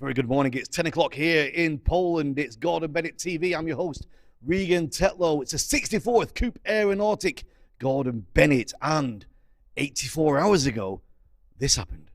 Very good morning. It's 10 o'clock here in Poland. It's Gordon Bennett TV. I'm your host, Regan Tetlow. It's a 64th Coupe Aeronautic Gordon Bennett. And 84 hours ago, this happened.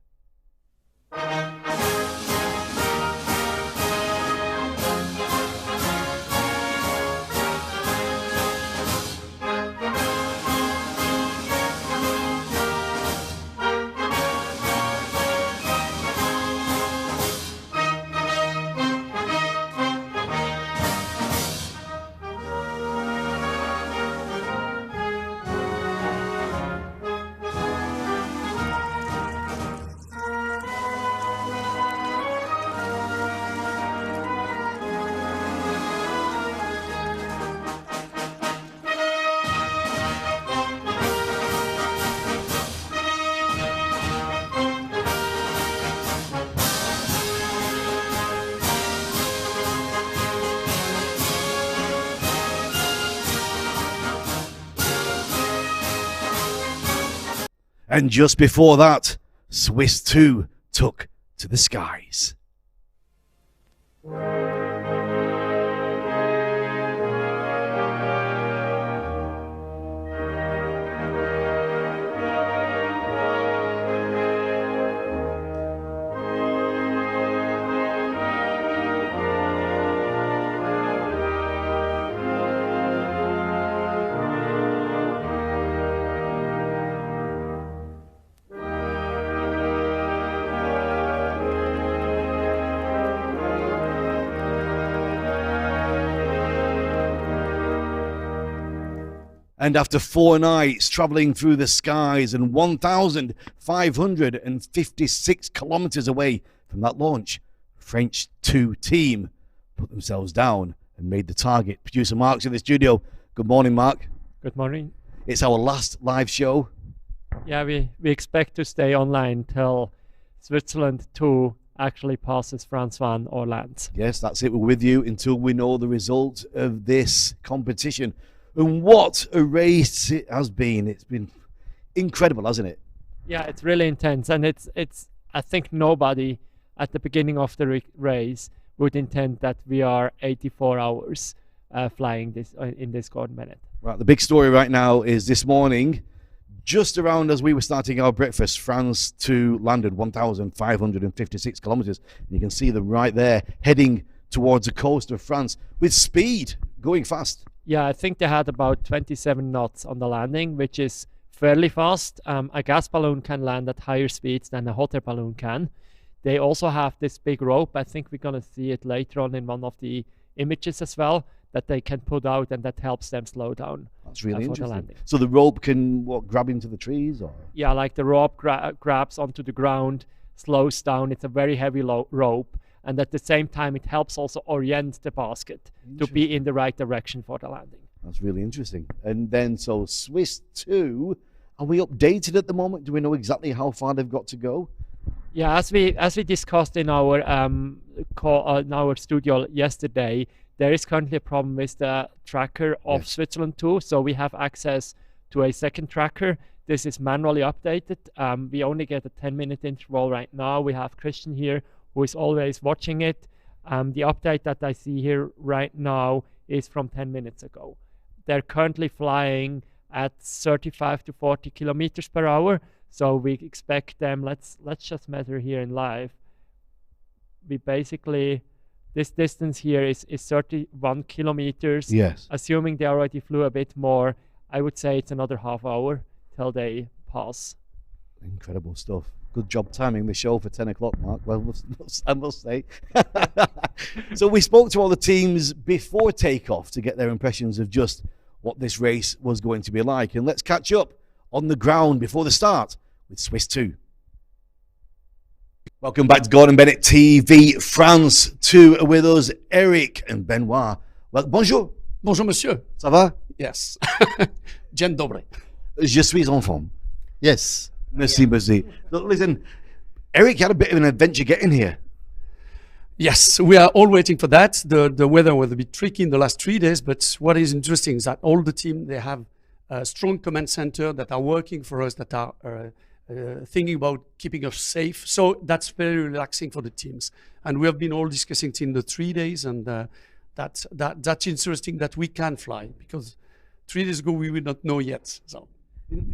And just before that, Swiss 2 took to the skies. And after 4 nights traveling through the skies and 1,556 kilometers away from that launch, French 2 team put themselves down and made the target. Producer Mark's in the studio. Good morning, Mark. Good morning. It's our last live show. Yeah, we expect to stay online till Switzerland 2 actually passes France 1 or lands. Yes, that's it. We're with you until we know the result of this competition. And what a race it has been. It's been incredible, hasn't it? Yeah, it's really intense. And it's I think nobody at the beginning of the race would intend that we are 84 hours flying this in this Gordon Bennett. Right, the big story right now is this morning, just around as we were starting our breakfast, France 2 landed 1,556 kilometers. And you can see them right there heading towards the coast of France with speed, going fast. Yeah, I think they had about 27 knots on the landing, which is fairly fast. A gas balloon can land at higher speeds than a hot air balloon can. They also have this big rope. I think we're going to see it later on in one of the images as well, that they can put out, and that helps them slow down. That's really for interesting. The landing. So the rope can grab into the trees, or? Yeah, like the rope grabs onto the ground, slows down. It's a very heavy rope. And at the same time, it helps also orient the basket to be in the right direction for the landing. That's really interesting. And then, so Swiss 2, are we updated at the moment? Do we know exactly how far they've got to go? Yeah, as we discussed in our in our studio yesterday, there is currently a problem with the tracker of Switzerland 2. So we have access to a second tracker. This is manually updated. We only get a 10-minute interval right now. We have Christian here, who is always watching it. The update that I see here right now is from 10 minutes ago. They're currently flying at 35 to 40 kilometers per hour. So we expect them, let's just measure here in live. We basically, this distance here is 31 kilometers. Yes. Assuming they already flew a bit more, I would say it's another half hour till they pass. Incredible stuff. Good job timing the show for 10 o'clock, Mark. Well, I must say. So we spoke to all the teams before takeoff to get their impressions of just what this race was going to be like. And let's catch up on the ground before the start with Swiss 2. Welcome back to Gordon Bennett TV. France 2 are with us, Eric and Benoit. Well, bonjour. Bonjour, monsieur. Ça va? Yes. Dzień dobry. Je suis en forme. Yes. Merci, merci. So, listen, Eric, you had a bit of an adventure getting here. Yes, we are all waiting for that. The weather was a bit tricky in the last 3 days, but what is interesting is that all the team, they have a strong command center that are working for us, that are thinking about keeping us safe. So that's very relaxing for the teams. And we have been all discussing it in the 3 days, and that's interesting that we can fly, because 3 days ago we would not know yet. So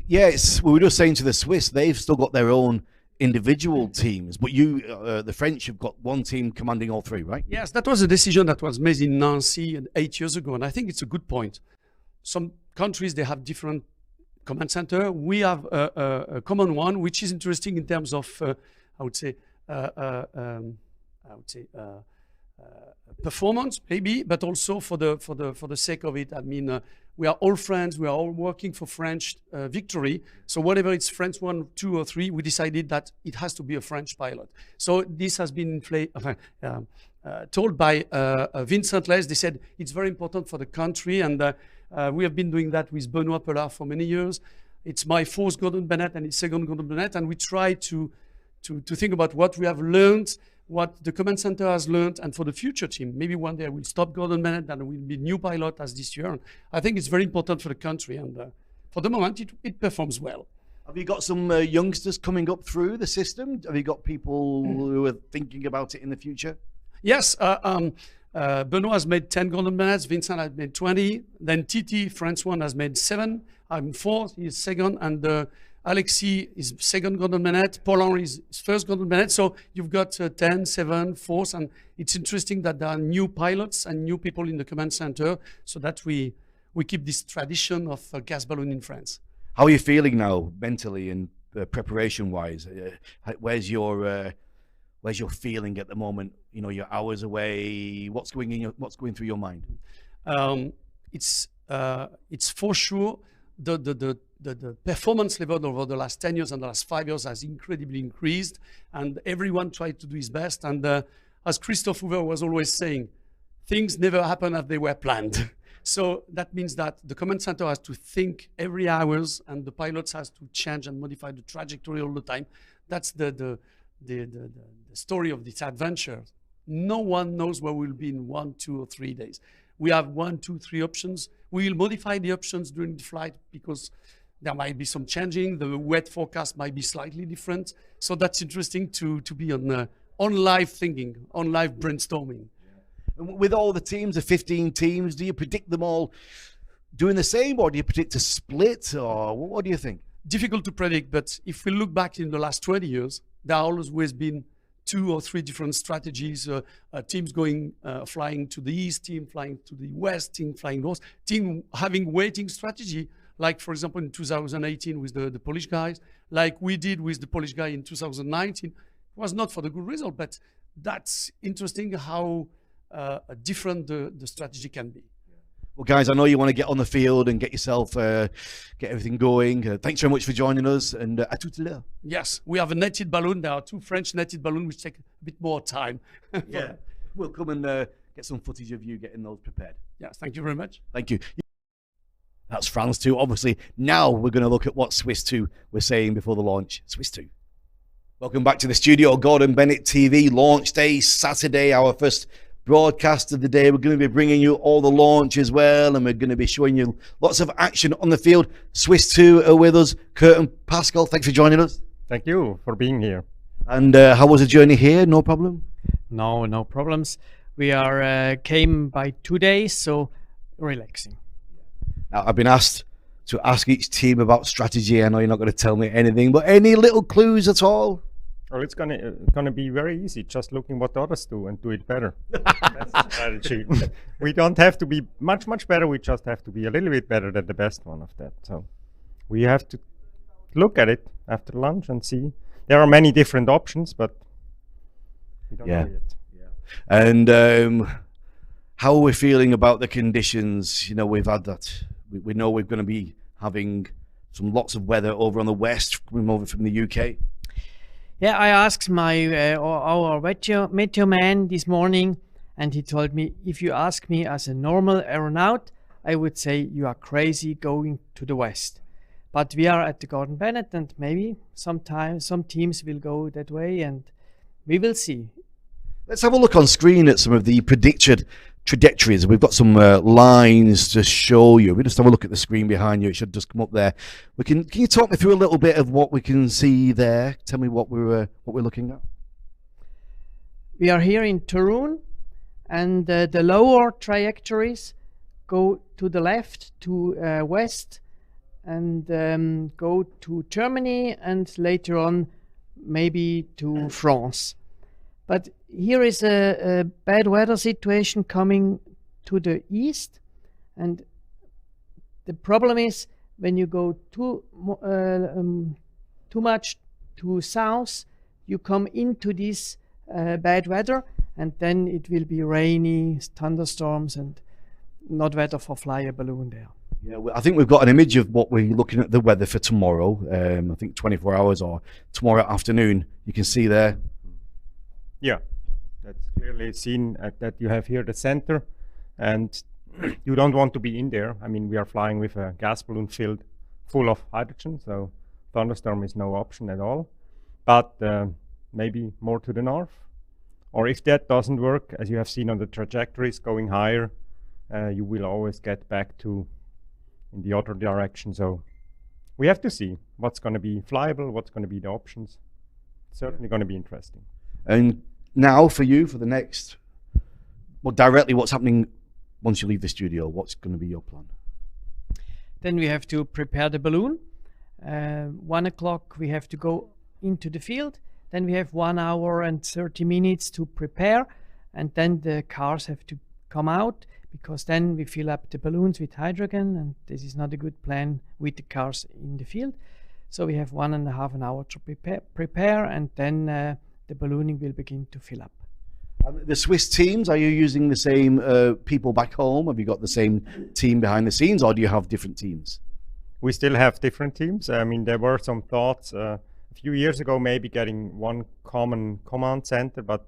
Yes, we were just saying to the Swiss, they've still got their own individual teams, but you, the French, have got one team commanding all three, right? yes, that was a decision that was made in Nancy 8 years ago, and I think it's a good point. Some countries, they have different command center. We have a common one, which is interesting in terms of, performance, maybe, but also for the sake of it. I mean, we are all friends. We are all working for French victory. So whatever it's French 1, 2, or 3, we decided that it has to be a French pilot. So this has been told by Vincent Les. They said it's very important for the country, and we have been doing that with Benoit Pellard for many years. It's my fourth Gordon Bennett and his second Gordon Bennett, and we try to think about what we have learned, what the command center has learned, and for the future team. Maybe one day we'll stop Gordon Bennett and we'll be new pilot as this year. And I think it's very important for the country, and for the moment it performs well. Have you got some youngsters coming up through the system? Have you got people who are thinking about it in the future? Yes, Benoit has made 10 Gordon Bennetts, Vincent has made 20, then Titi, French one, has made 7, I'm 4, he's second, and Alexis is second Gordon Bennett, Paul-Henri is first Gordon Bennett, so you've got 10, 7, 4, and it's interesting that there are new pilots and new people in the command center, so that we keep this tradition of gas balloon in France. How are you feeling now, mentally and preparation-wise? Where's your feeling at the moment? You know, you're hours away. What's going through your mind? It's for sure the performance level over the last 10 years and the last 5 years has incredibly increased, and everyone tried to do his best. And as Christophe Hoover was always saying, things never happen as they were planned. So that means that the command center has to think every hours, and the pilots has to change and modify the trajectory all the time. That's the story of this adventure. No one knows where we'll be in 1, 2, or 3 days. We have 1, 2, 3 options. We will modify the options during the flight because there might be some changing. The wet forecast might be slightly different. So that's interesting to be on live thinking, on live brainstorming. With all the teams, the 15 teams, do you predict them all doing the same, or do you predict a split, or what do you think? Difficult to predict, but if we look back in the last 20 years, there have always been 2 or 3 different strategies. Teams going flying to the east, team flying to the west, team flying north, team having waiting strategy, like for example in 2018 with the Polish guys, like we did with the Polish guy in 2019. It was not for the good result, but that's interesting how different the strategy can be. Well, guys, I know you want to get on the field and get yourself, get everything going. Thanks very much for joining us, and à tout à l'heure. Yes, we have a netted balloon. There are 2 French netted balloons, which take a bit more time. Yeah, we'll come and get some footage of you getting those prepared. Yes, thank you very much. Thank you. That's France 2, obviously. Now we're going to look at what Swiss 2 were saying before the launch. Swiss 2. Welcome back to the studio, Gordon Bennett TV, launch day, Saturday, our first broadcast of the day. We're going to be bringing you all the launch as well, and we're going to be showing you lots of action on the field. Swiss 2 are with us. Kurt and Pascal, thanks for joining us. Thank you for being here. And how was the journey here? No problem? No problems. We are came by 2 days, so relaxing. Now, I've been asked to ask each team about strategy. I know you're not going to tell me anything, but any little clues at all? Well, it's gonna be very easy. Just looking what the others do and do it better. That's the strategy. We don't have to be much better. We just have to be a little bit better than the best one of that. So we have to look at it after lunch and see. There are many different options, but we don't know yet. Yeah. And how are we feeling about the conditions? You know, we've had that. We know we're going to be having lots of weather over on the west, coming over from the UK. Yeah, I asked our meteo man this morning, and he told me, if you ask me as a normal aeronaut, I would say you are crazy going to the west. But we are at the Gordon Bennett, and maybe sometimes some teams will go that way, and we will see. Let's have a look on screen at some of the predicted trajectories. We've got some lines to show you. We just have a look at the screen behind you. It should just come up there. Can you talk me through a little bit of what we can see there? Tell me what we're looking at. We are here in Toruń, and the lower trajectories go to the left, to west, and go to Germany, and later on maybe to France. But here is a bad weather situation coming to the east, and the problem is when you go too much to south, you come into this bad weather, and then it will be rainy, thunderstorms, and not weather for fly a balloon there. Yeah, I think we've got an image of what we're looking at the weather for tomorrow. I think 24 hours or tomorrow afternoon. You can see there. Yeah, that's clearly seen that you have here the center, and you don't want to be in there. I mean, we are flying with a gas balloon filled full of hydrogen, so thunderstorm is no option at all. But maybe more to the north. Or if that doesn't work, as you have seen on the trajectories going higher, you will always get back to in the other direction. So we have to see what's going to be flyable, what's going to be the options. It's certainly going to be interesting. And now for you, for the next, well, directly what's happening once you leave the studio? What's going to be your plan? Then we have to prepare the balloon. 1 o'clock we have to go into the field. Then we have 1 hour and 30 minutes to prepare, and then the cars have to come out, because then we fill up the balloons with hydrogen, and this is not a good plan with the cars in the field. So we have 1.5 hours to prepare, and then the ballooning will begin to fill up. And the Swiss teams, are you using the same people back home? Have you got the same team behind the scenes, or do you have different teams? We still have different teams. I mean, there were some thoughts a few years ago, maybe getting one common command center, but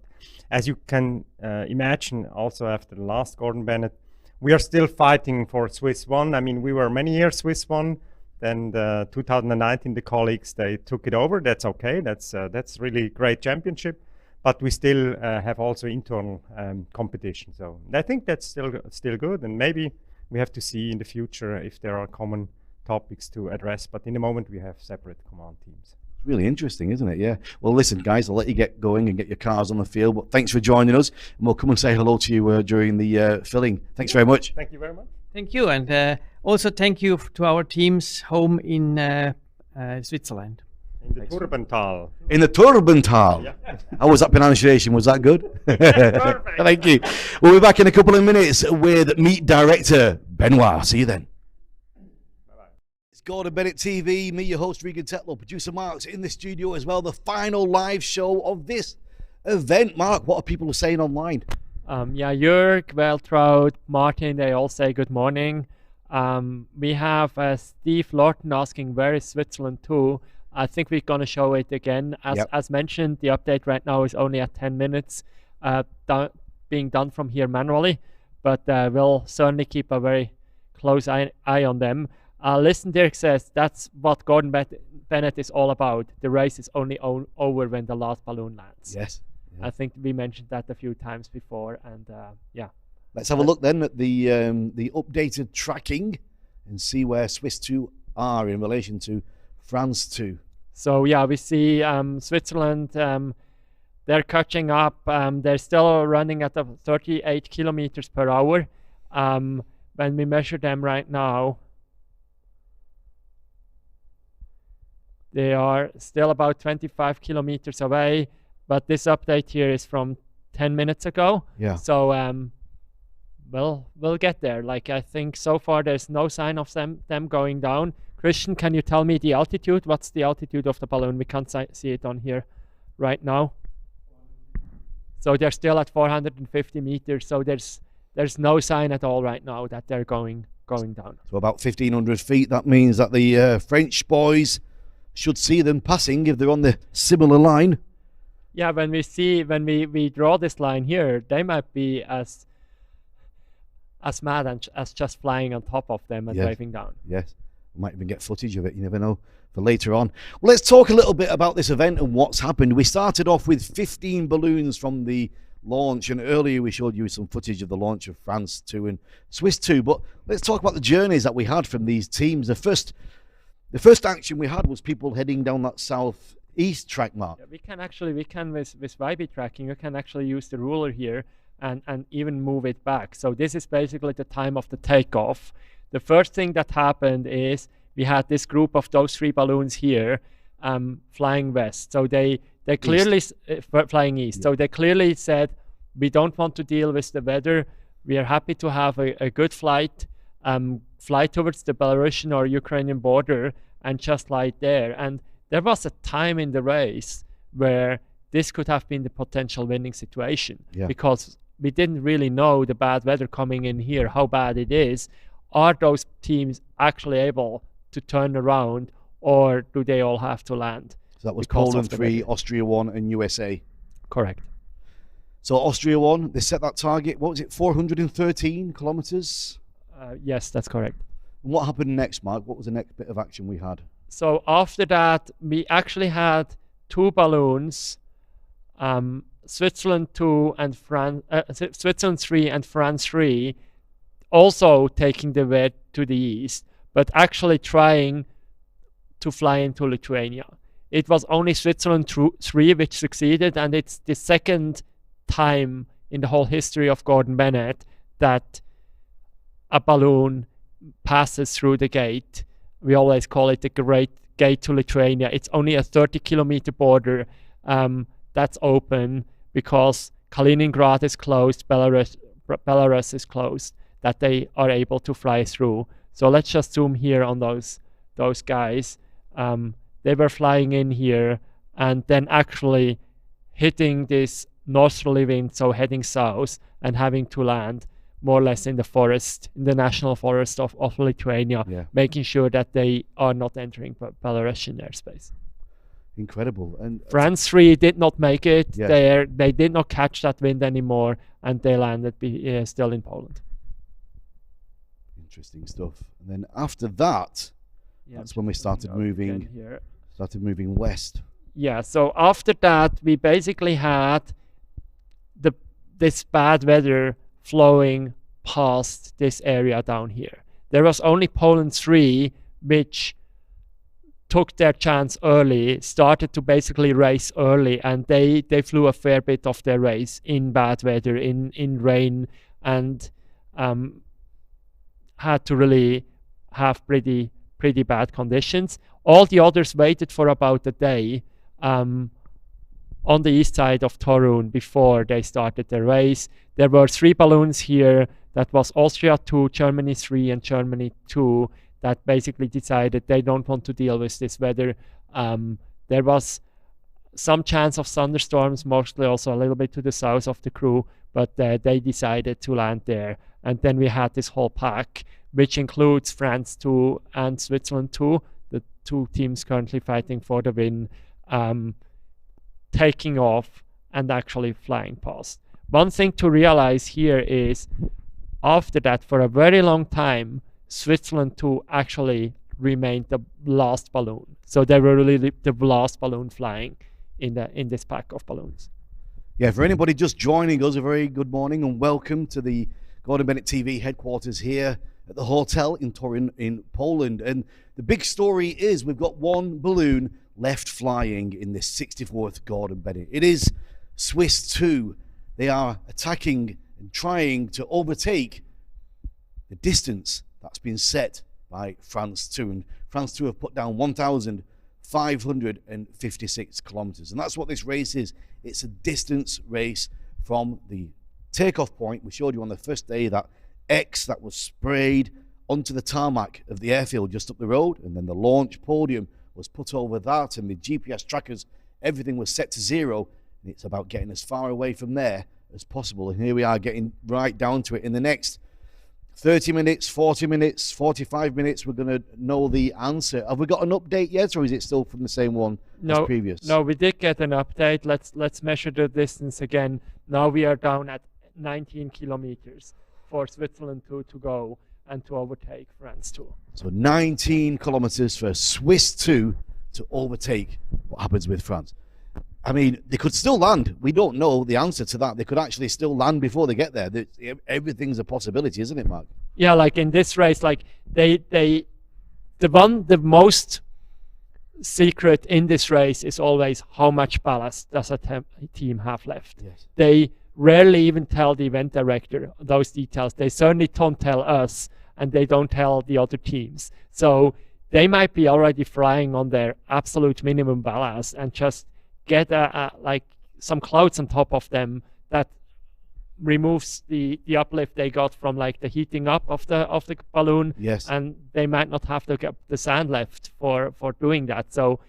as you can imagine, also after the last Gordon Bennett, we are still fighting for Swiss One. I mean, we were many years Swiss One. Then 2019, the colleagues, they took it over. That's okay. That's really great championship. But we still have also internal competition. So I think that's still good. And maybe we have to see in the future if there are common topics to address. But in the moment, we have separate command teams. Really interesting, isn't it? Yeah. Well, listen, guys, I'll let you get going and get your cars on the field. But thanks for joining us, and we'll come and say hello to you during the filling. Thanks very much. Thank you very much. Thank you, and also thank you to our teams home in Switzerland. In the Turbental. In the Turbental. Yeah. How was that pronunciation? Was that good? Thank you. We'll be back in a couple of minutes with Meet Director Benoit. See you then. It's Gordon Bennett TV, me, your host, Regan Tetlow, producer Mark's in the studio as well. The final live show of this event. Mark, what are people saying online? Yeah, Jörg, Weltraud, Martin, they all say good morning. We have Steve Lorton asking, where is Switzerland 2? I think we're going to show it again. As mentioned, the update right now is only at 10 minutes, being done from here manually, but we'll certainly keep a very close eye on them. Listen, Dirk says that's what Gordon Bennett is all about. The race is only over when the last balloon lands. Yes. Yeah. I think we mentioned that a few times before, and yeah. Let's have a look then at the updated tracking and see where Swiss 2 are in relation to France 2. So yeah, we see Switzerland, they're catching up. They're still running at 38 kilometers per hour. When we measure them right now, they are still about 25 kilometers away, but this update here is from 10 minutes ago. Yeah. So we'll get there. Like, I think so far there's no sign of them going down. Christian, can you tell me the altitude? What's the altitude of the balloon? We can't see it on here right now. So they're still at 450 meters. So there's no sign at all right now that they're going down. So about 1,500 feet. That means that the French boys should see them passing if they're on the similar line. Yeah, when we draw this line here, they might be as mad as just flying on top of them and waving down. Yes. We might even get footage of it, you never know, for later on. Well, let's talk a little bit about this event and what's happened. We started off with 15 balloons from the launch, and earlier we showed you some footage of the launch of France 2 and Swiss 2. But let's talk about the journeys that we had from these teams. The first action we had was people heading down that southeast track, Mark. Yeah, we can with YB tracking, you can actually use the ruler here and even move it back. So this is basically the time of the takeoff. The first thing that happened is we had this group of those 3 balloons here flying west. So they clearly flying east. Yeah. So they clearly said, we don't want to deal with the weather. We are happy to have a good flight, fly towards the Belarusian or Ukrainian border and just lie there. And there was a time in the race where this could have been the potential winning situation, because we didn't really know the bad weather coming in here, how bad it is. Are those teams actually able to turn around, or do they all have to land? So that was Poland 3, Austria 1, and USA. Correct. So Austria 1, they set that target, what was it, 413 kilometers? Yes, that's correct. And what happened next, Mark? What was the next bit of action we had? So after that, we actually had 2 balloons, Switzerland 2 and Switzerland 3 and France 3, also taking the way to the east, but actually trying to fly into Lithuania. It was only Switzerland 3 which succeeded, and it's the second time in the whole history of Gordon Bennett that a balloon passes through the gate. We always call it the Great Gate to Lithuania. It's only a 30-kilometer border that's open because Kaliningrad is closed, Belarus is closed, that they are able to fly through. So let's just zoom here on those guys. They were flying in here and then actually hitting this northerly wind, so heading south and having to land more or less in the forest, in the national forest of Lithuania, making sure that they are not entering Belarusian airspace. Incredible. And France 3 did not make it. They did not catch that wind anymore, and they landed still in Poland. Interesting stuff. And then after that, that's when we started moving west. Yeah, so after that, we basically had this bad weather flowing past this area down here. There was only Poland 3 which took their chance early, started to basically race early, and they flew a fair bit of their race in bad weather, in rain, and had to really have pretty bad conditions. All the others waited for about a day on the east side of Torun before they started the race. There were 3 balloons here. That was Austria 2, Germany 3, and Germany 2 that basically decided they don't want to deal with this weather. There was some chance of thunderstorms, mostly also a little bit to the south of the crew, but they decided to land there. And then we had this whole pack, which includes France 2 and Switzerland 2, the 2 teams currently fighting for the win, taking off and actually flying past. One thing to realize here is, after that, for a very long time, Switzerland 2 actually remained the last balloon. So they were really the last balloon flying in this pack of balloons. Yeah, for anybody just joining us, a very good morning and welcome to the Gordon Bennett TV headquarters here at the hotel in Torun in Poland. And the big story is we've got 1 balloon left flying in this 64th Gordon Bennett. It is Swiss 2. They are attacking and trying to overtake the distance that's been set by France 2. And France 2 have put down 1,556 kilometers. And that's what this race is. It's a distance race from the takeoff point. We showed you on the first day that X that was sprayed onto the tarmac of the airfield just up the road, and then the launch podium was put over that, and the GPS trackers, everything was set to 0, and it's about getting as far away from there as possible. And here we are getting right down to it. In the next 30 minutes, 40 minutes, 45 minutes, we're going to know the answer. Have we got an update yet, or is it still from the same one as previous? No, we did get an update. Let's measure the distance again. Now we are down at 19 kilometers for Switzerland 2 to go and to overtake France 2. So 19 kilometers for Swiss 2 to overtake what happens with France. I mean, they could still land. We don't know the answer to that. They could actually still land before they get there. Everything's a possibility, isn't it, Mark? Yeah, like in this race, like the most secret in this race is always how much ballast does a team have left. Yes. They rarely even tell the event director those details. They certainly don't tell us, and they don't tell the other teams. So they might be already flying on their absolute minimum ballast and just get like some clouds on top of them that removes the uplift they got from like the heating up of the balloon. Yes. And they might not have to get the sand left for doing that. So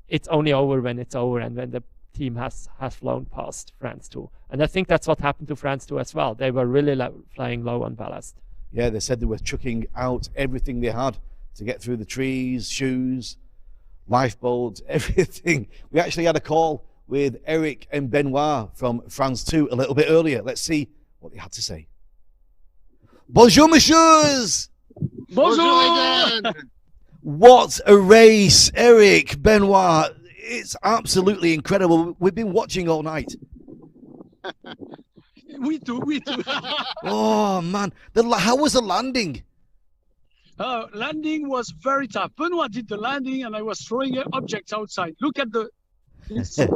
it's only over when it's over and when the team has flown past France 2. And I think that's what happened to France 2 as well. They were really flying low on ballast. Yeah, they said they were chucking out everything they had to get through the trees, shoes, lifeboats, everything. We actually had a call with Eric and Benoit from France 2 a little bit earlier. Let's see what they had to say. Bonjour, messieurs! Bonjour! What a race, Eric, Benoit. It's absolutely incredible. We've been watching all night. We too. Oh, man. How was the landing? Landing was very tough. Benoit did the landing and I was throwing objects outside. Look at this. You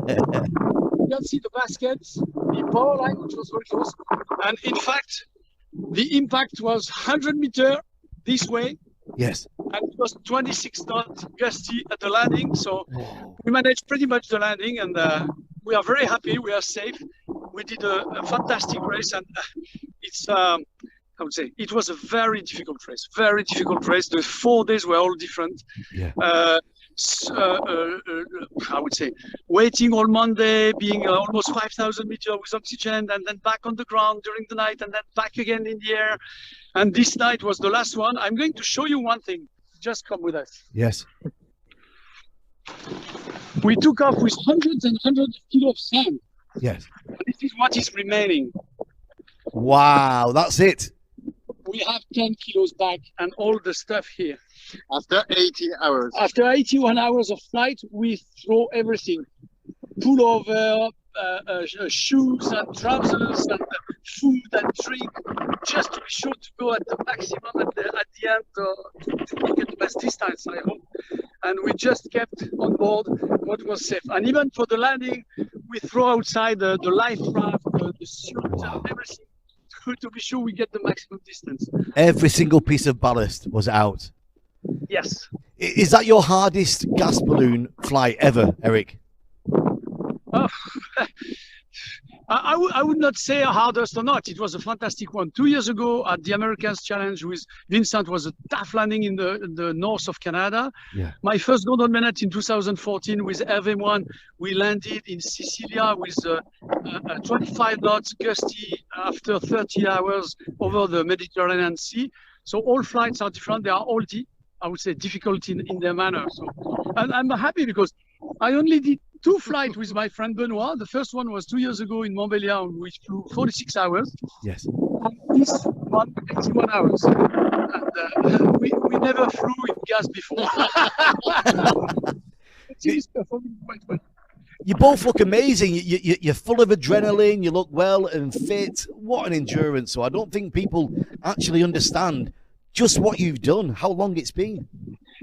can see the baskets, the power line, which was very close. And in fact, the impact was 100 meters this way. Yes. And it was 26 knots gusty at the landing. So we managed pretty much the landing and we are very happy. We are safe. We did a fantastic race and it's, I would say, it was a very difficult race. Very difficult race. The 4 days were all different. Yeah. I would say, waiting all Monday, being almost 5,000 meters with oxygen, and then back on the ground during the night, and then back again in the air. And this night was the last one. I'm going to show you one thing. Just come with us. Yes. We took off with hundreds and hundreds of kilos of sand. Yes. This is what is remaining. Wow, that's it. We have 10 kilos back and all the stuff here. After 80 hours. After 81 hours of flight, we throw everything. Pullover, shoes and trousers and food and drink, just to be sure to go at the maximum at the end to get the best distance, I hope. And we just kept on board what was safe. And even for the landing, we throw outside the life raft, the suit, and everything to be sure we get the maximum distance. Every single piece of ballast was out. Yes. Is that your hardest gas balloon flight ever, Eric? I would not say hardest or not. It was a fantastic one. 2 years ago at the Americans Challenge with Vincent was a tough landing in the north of Canada. Yeah. My first Gordon Bennett in 2014 with RV1, we landed in Sicilia with 25 knots gusty after 30 hours over the Mediterranean Sea. So all flights are different. They are all, I would say, difficult in their manner. So, and I'm happy because I only did 2 flights with my friend Benoit. The first one was 2 years ago in Montbéliard, which flew 46 hours. Yes. And this one, 81 hours. And we never flew in gas before. It is performing quite well. You both look amazing. You're full of adrenaline. You look well and fit. What an endurance. So I don't think people actually understand just what you've done, how long it's been.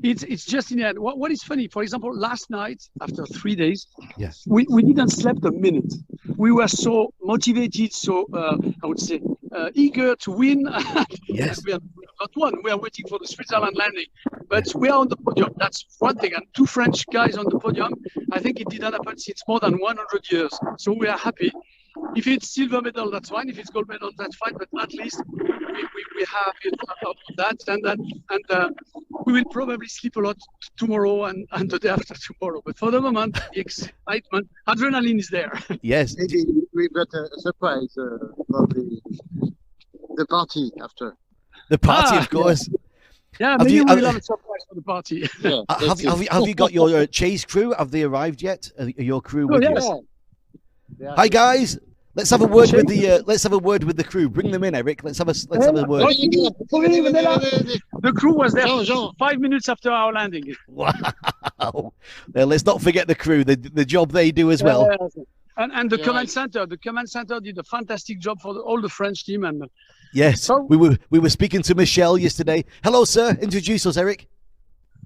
It's just in the end. What is funny, for example, last night, after 3 days, yes, we didn't sleep a minute. We were so motivated, so I would say eager to win. Yes. We have not won. We are waiting for the Switzerland landing. But we are on the podium. That's one thing. And 2 French guys on the podium. I think it didn't happen since more than 100 years. So we are happy. If it's silver medal, that's fine. If it's gold medal, that's fine. But at least we have that. And we will probably sleep a lot tomorrow and the day after tomorrow. But for the moment, the excitement, adrenaline is there. Yes. Maybe we've got a surprise for the party after. The party, of course. Yeah, maybe we'll have a surprise for the party. Yeah, have you got your chase crew? Have they arrived yet? Your crew with you? Yes. Hi guys, Let's have a word with the crew. Bring them in, Eric. Let's have a word. The crew was there Jean. 5 minutes after our landing. Wow. Well, let's not forget the crew. The job they do as well. And the command center. The command center did a fantastic job for all the French team. And Yes. So- we were speaking to Michel yesterday. Hello, sir. Introduce us, Eric.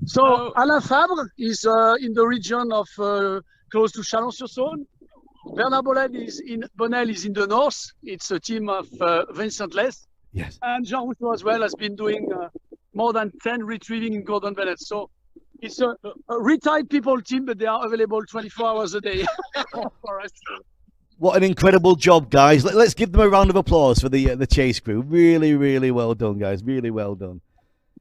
so Alain Fabre is in the region of close to Chalon-sur-Saône. Bernard Bonnel is in the north. It's a team of Vincent Les. Yes. And Jean Rousseau as well has been doing more than 10 retrieving in Gordon Bennett. So it's a retired people team, but they are available 24 hours a day for us. What an incredible job, guys. Let's give them a round of applause for the chase crew. Really, really well done, guys. Really well done.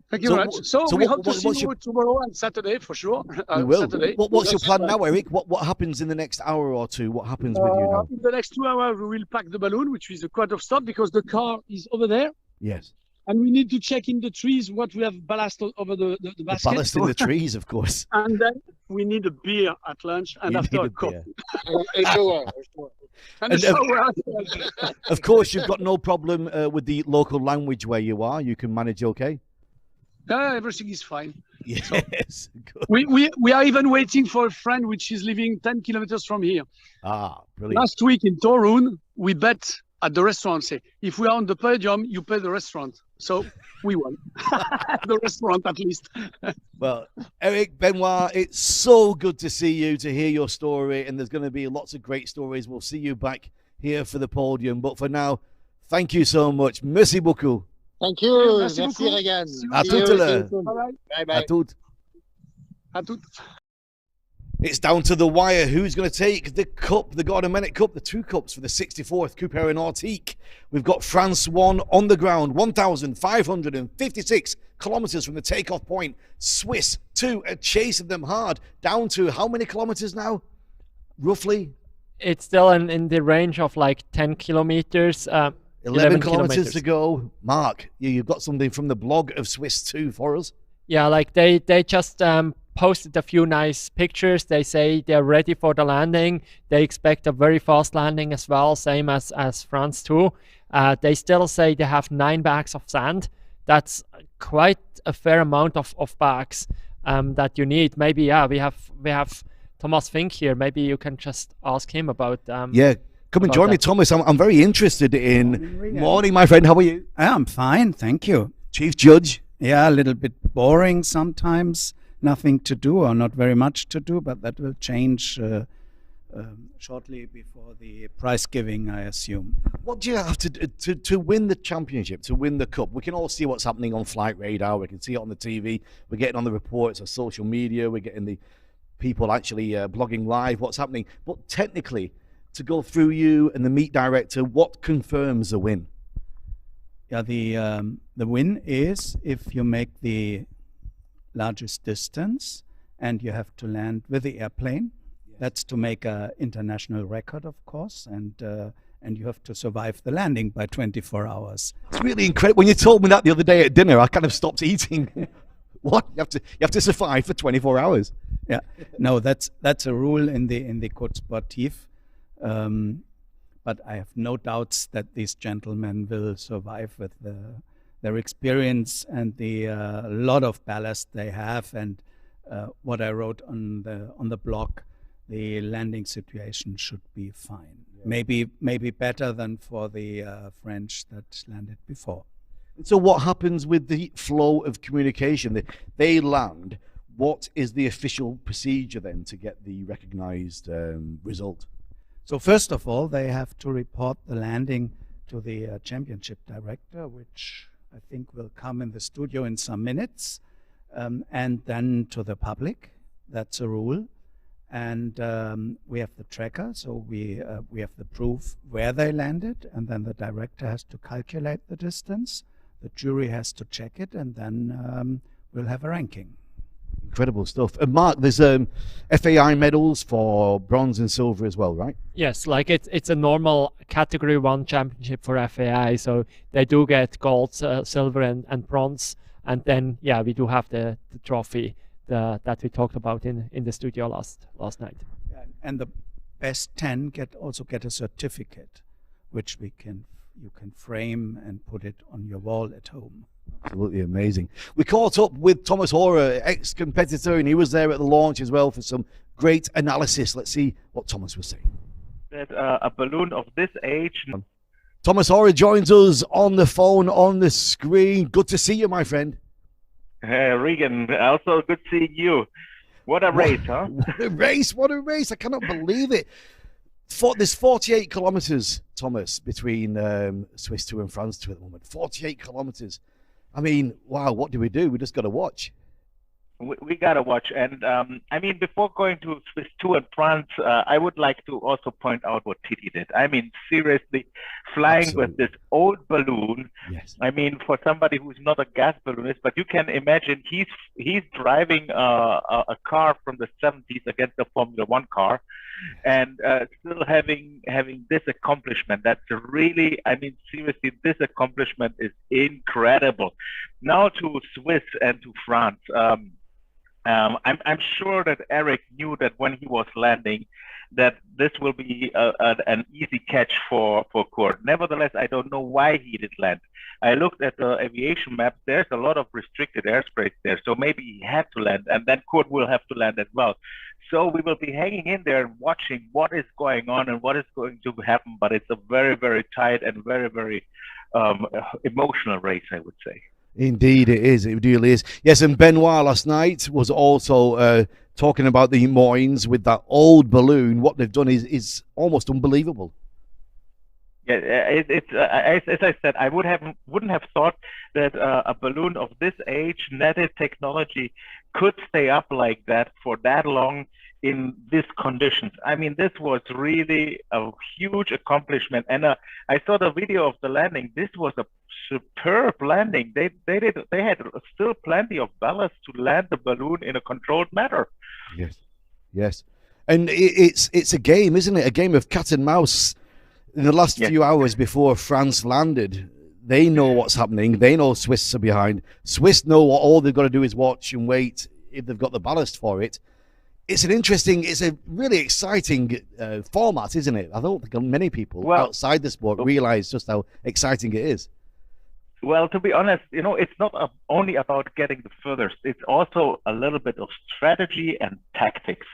Thank you So very much. wh- So, so we what- hope to what- see what's you your- tomorrow and Saturday for sure. We will. Saturday. What's your That's plan right. now, Eric? What happens in the next hour or two? What happens with you now? In the next 2 hours, we will pack the balloon, which is a quart of stop because the car is over there. Yes. And we need to check in the trees what we have ballast over the The basket. ballast in the trees, of course. And then we need a beer at lunch and You after need a a cup. beer. And a And, shower as well. Of course, you've got no problem with the local language where you are. You can manage okay. Yeah, everything is fine. Yes. Good. We are even waiting for a friend which is living 10 kilometers from here. Brilliant. Last week in Torun, we bet at the restaurant, say, if we are on the podium, you pay the restaurant. So we won. The restaurant at least. Well, Eric, Benoit, it's so good to see you, to hear your story, and there's going to be lots of great stories. We'll see you back here for the podium. But for now, thank you so much. Merci beaucoup. Thank you. Merci Merci, beaucoup. Regan. À See tout you à l'heure. soon. Bye-bye. Bye À bye. tout. À tout. It's down to the wire. Who's going to take the cup, the Gordon Bennett Cup, the 2 cups for the 64th Coupe Aéronautique? We've got France 1 on the ground, 1,556 kilometers from the takeoff point. Swiss 2 are chasing them hard. Down to how many kilometers now? Roughly It's still in the range of like 10 kilometers. 11 kilometers to go. Mark, you've got something from the blog of Swiss 2 for us. Yeah, like they just posted a few nice pictures. They say they're ready for the landing. They expect a very fast landing as well, same as France too. They still say they have 9 bags of sand. That's quite a fair amount of bags that you need. Maybe we have Thomas Fink here. Maybe you can just ask him about. Yeah, come and about join me, that. Thomas. I'm very interested in. Regan. Morning, my friend. How are you? I'm fine, thank you. Chief Judge. Yeah, a little bit boring sometimes. Nothing to do or not very much to do, but that will change shortly before the prize giving, I assume. What do you have to do to win the championship, to win the cup? We can all see what's happening on Flight Radar. We can see it on the TV. We're getting on the reports of social media. We're getting the people actually blogging live what's happening. But technically, to go through you and the meet director, what confirms a win? Yeah, the win is if you make the largest distance and you have to land with the airplane. That's to make an international record, of course, and you have to survive the landing by 24 hours. It's really incredible. When you told me that the other day at dinner, I kind of stopped eating. What? You have to survive for 24 hours. Yeah, no, that's a rule in the Code Sportif. But I have no doubts that these gentlemen will survive with their experience and the lot of ballast they have, and what I wrote on the blog. The landing situation should be fine. Maybe better than for the French that landed before. So what happens with the flow of communication? They land. What is the official procedure then to get the recognized result? So first of all, they have to report the landing to the championship director, which I think will come in the studio in some minutes, and then to the public. That's a rule. And we have the tracker, so we have the proof where they landed, and then the director has to calculate the distance. The jury has to check it, and then we'll have a ranking. Incredible stuff. And Mark, there's FAI medals for bronze and silver as well, right? Yes, like it's a normal Category 1 championship for FAI, so they do get gold, silver, and bronze, and then we do have the trophy that we talked about in the studio last night. And the best 10 also get a certificate which you can frame and put it on your wall at home. Absolutely amazing. We caught up with Thomas Hoare, ex-competitor, and he was there at the launch as well for some great analysis. Let's see what Thomas was saying. That a balloon of this age. Thomas Hoare joins us on the phone, on the screen. Good to see you, my friend. Regan, also good seeing you. What a race, huh? What a race, what a race. I cannot believe it. There's 48 kilometers, Thomas, between Swiss 2 and France 2 at the moment. 48 kilometers. I mean, wow, what do? We just got to watch. We got to watch. And I mean, before going to Swiss 2 and France, I would like to also point out what Titi did. I mean, seriously, flying with this old balloon. Yes. I mean, for somebody who's not a gas balloonist, but you can imagine he's driving a car from the 70s against a Formula One car, and still having this accomplishment. That's really, I mean, seriously, this accomplishment is incredible. Now to Swiss and to France. I'm sure that Eric knew that when he was landing, that this will be an easy catch for Kurt. Nevertheless, I don't know why he did land. I looked at the aviation map. There's a lot of restricted airspace there, so maybe he had to land, and then Kurt will have to land as well. So we will be hanging in there and watching what is going on and what is going to happen. But it's a very, very tight and very, very emotional race, I would say. Indeed, it is. It really is. Yes, and Benoit last night was also talking about the Moines with that old balloon. What they've done is almost unbelievable. Yeah, it's as I said, I wouldn't have thought that a balloon of this age, netted technology, could stay up like that for that long in these conditions. I mean, this was really a huge accomplishment. And I saw the video of the landing. This was a superb landing. They had still plenty of ballast to land the balloon in a controlled manner. Yes. And it's a game, isn't it? A game of cat and mouse. In the last few hours before France landed, they know what's happening. They know Swiss are behind. Swiss know what all they've got to do is watch and wait if they've got the ballast for it. It's a really exciting format, isn't it? I don't think many people outside the sport realize just how exciting it is. Well, to be honest, it's not only about getting the furthest. It's also a little bit of strategy and tactics.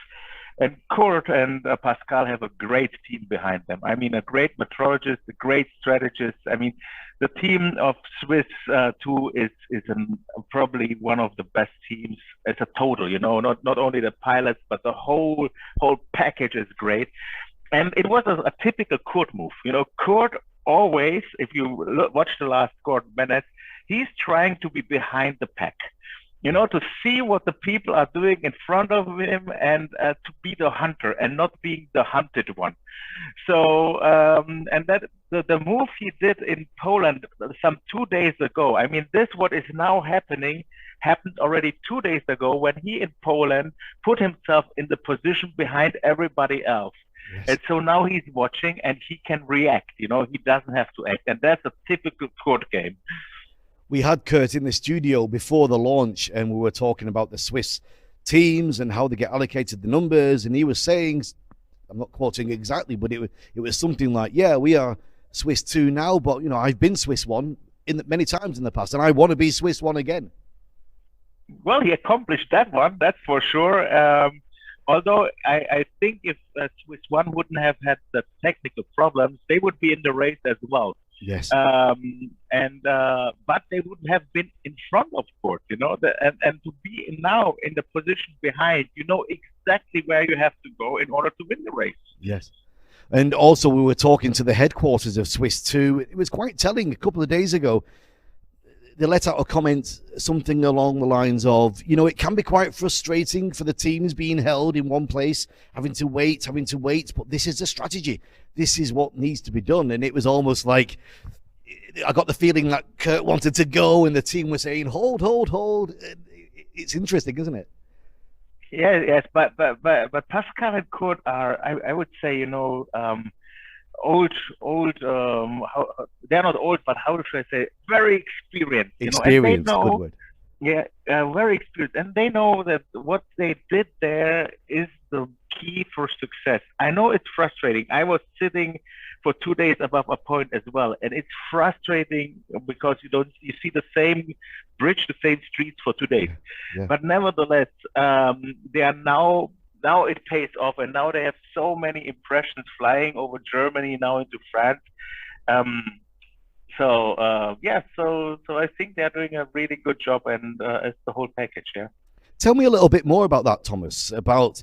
And Kurt and Pascal have a great team behind them. I mean, a great meteorologist, a great strategist. I mean, the team of Swiss 2 is probably one of the best teams as a total. Not only the pilots, but the whole package is great. And it was a typical Kurt move. Kurt always, if you watch the last Gordon Bennett, he's trying to be behind the pack. To see what the people are doing in front of him and to be the hunter and not being the hunted one. So, and that the move he did in Poland some 2 days ago, I mean, what is now happened already 2 days ago when he in Poland put himself in the position behind everybody else. Yes. And so now he's watching and he can react, he doesn't have to act. And that's a typical Kurt game. We had Kurt in the studio before the launch and we were talking about the Swiss teams and how they get allocated the numbers. And he was saying, I'm not quoting exactly, but it was something like, yeah, we are Swiss 2 now, but, I've been Swiss 1 many times in the past and I want to be Swiss 1 again. Well, he accomplished that one, that's for sure. Although I think if Swiss 1 wouldn't have had the technical problems, they would be in the race as well. Yes. But they wouldn't have been in front of Kurt, and to be now in the position behind, exactly where you have to go in order to win the race. Yes. And also we were talking to the headquarters of Swiss 2. It was quite telling a couple of days ago. They let out a comment, something along the lines of, it can be quite frustrating for the teams being held in one place, having to wait, but this is the strategy. This is what needs to be done. And it was almost like, I got the feeling that Kurt wanted to go and the team was saying, hold. It's interesting, isn't it? Yes, but Pascal and Kurt are, I would say, old. They're not old, but how should I say? Very experienced. Experienced, good word. Yeah, very experienced, and they know that what they did there is the key for success. I know it's frustrating. I was sitting for 2 days above a point as well, and it's frustrating because you see the same bridge, the same streets for 2 days. Yeah. But nevertheless, they are now it pays off, and now they have so many impressions flying over Germany, now into France. So I think they're doing a really good job, and it's the whole package. Yeah. Tell me a little bit more about that, Thomas, about,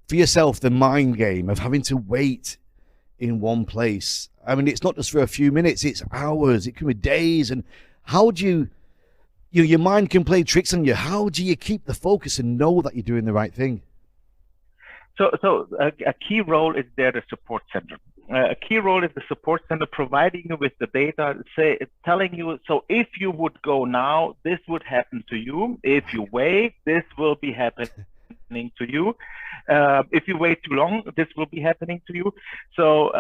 for yourself, the mind game of having to wait in one place. I mean, it's not just for a few minutes, it's hours, it can be days. And how do your mind can play tricks on you. How do you keep the focus and know that you're doing the right thing? So a key role is there, the support center. A key role is the support center providing you with the data, telling you, so if you would go now, this would happen to you. If you wait, this will be happening to you. If you wait too long, this will be happening to you. So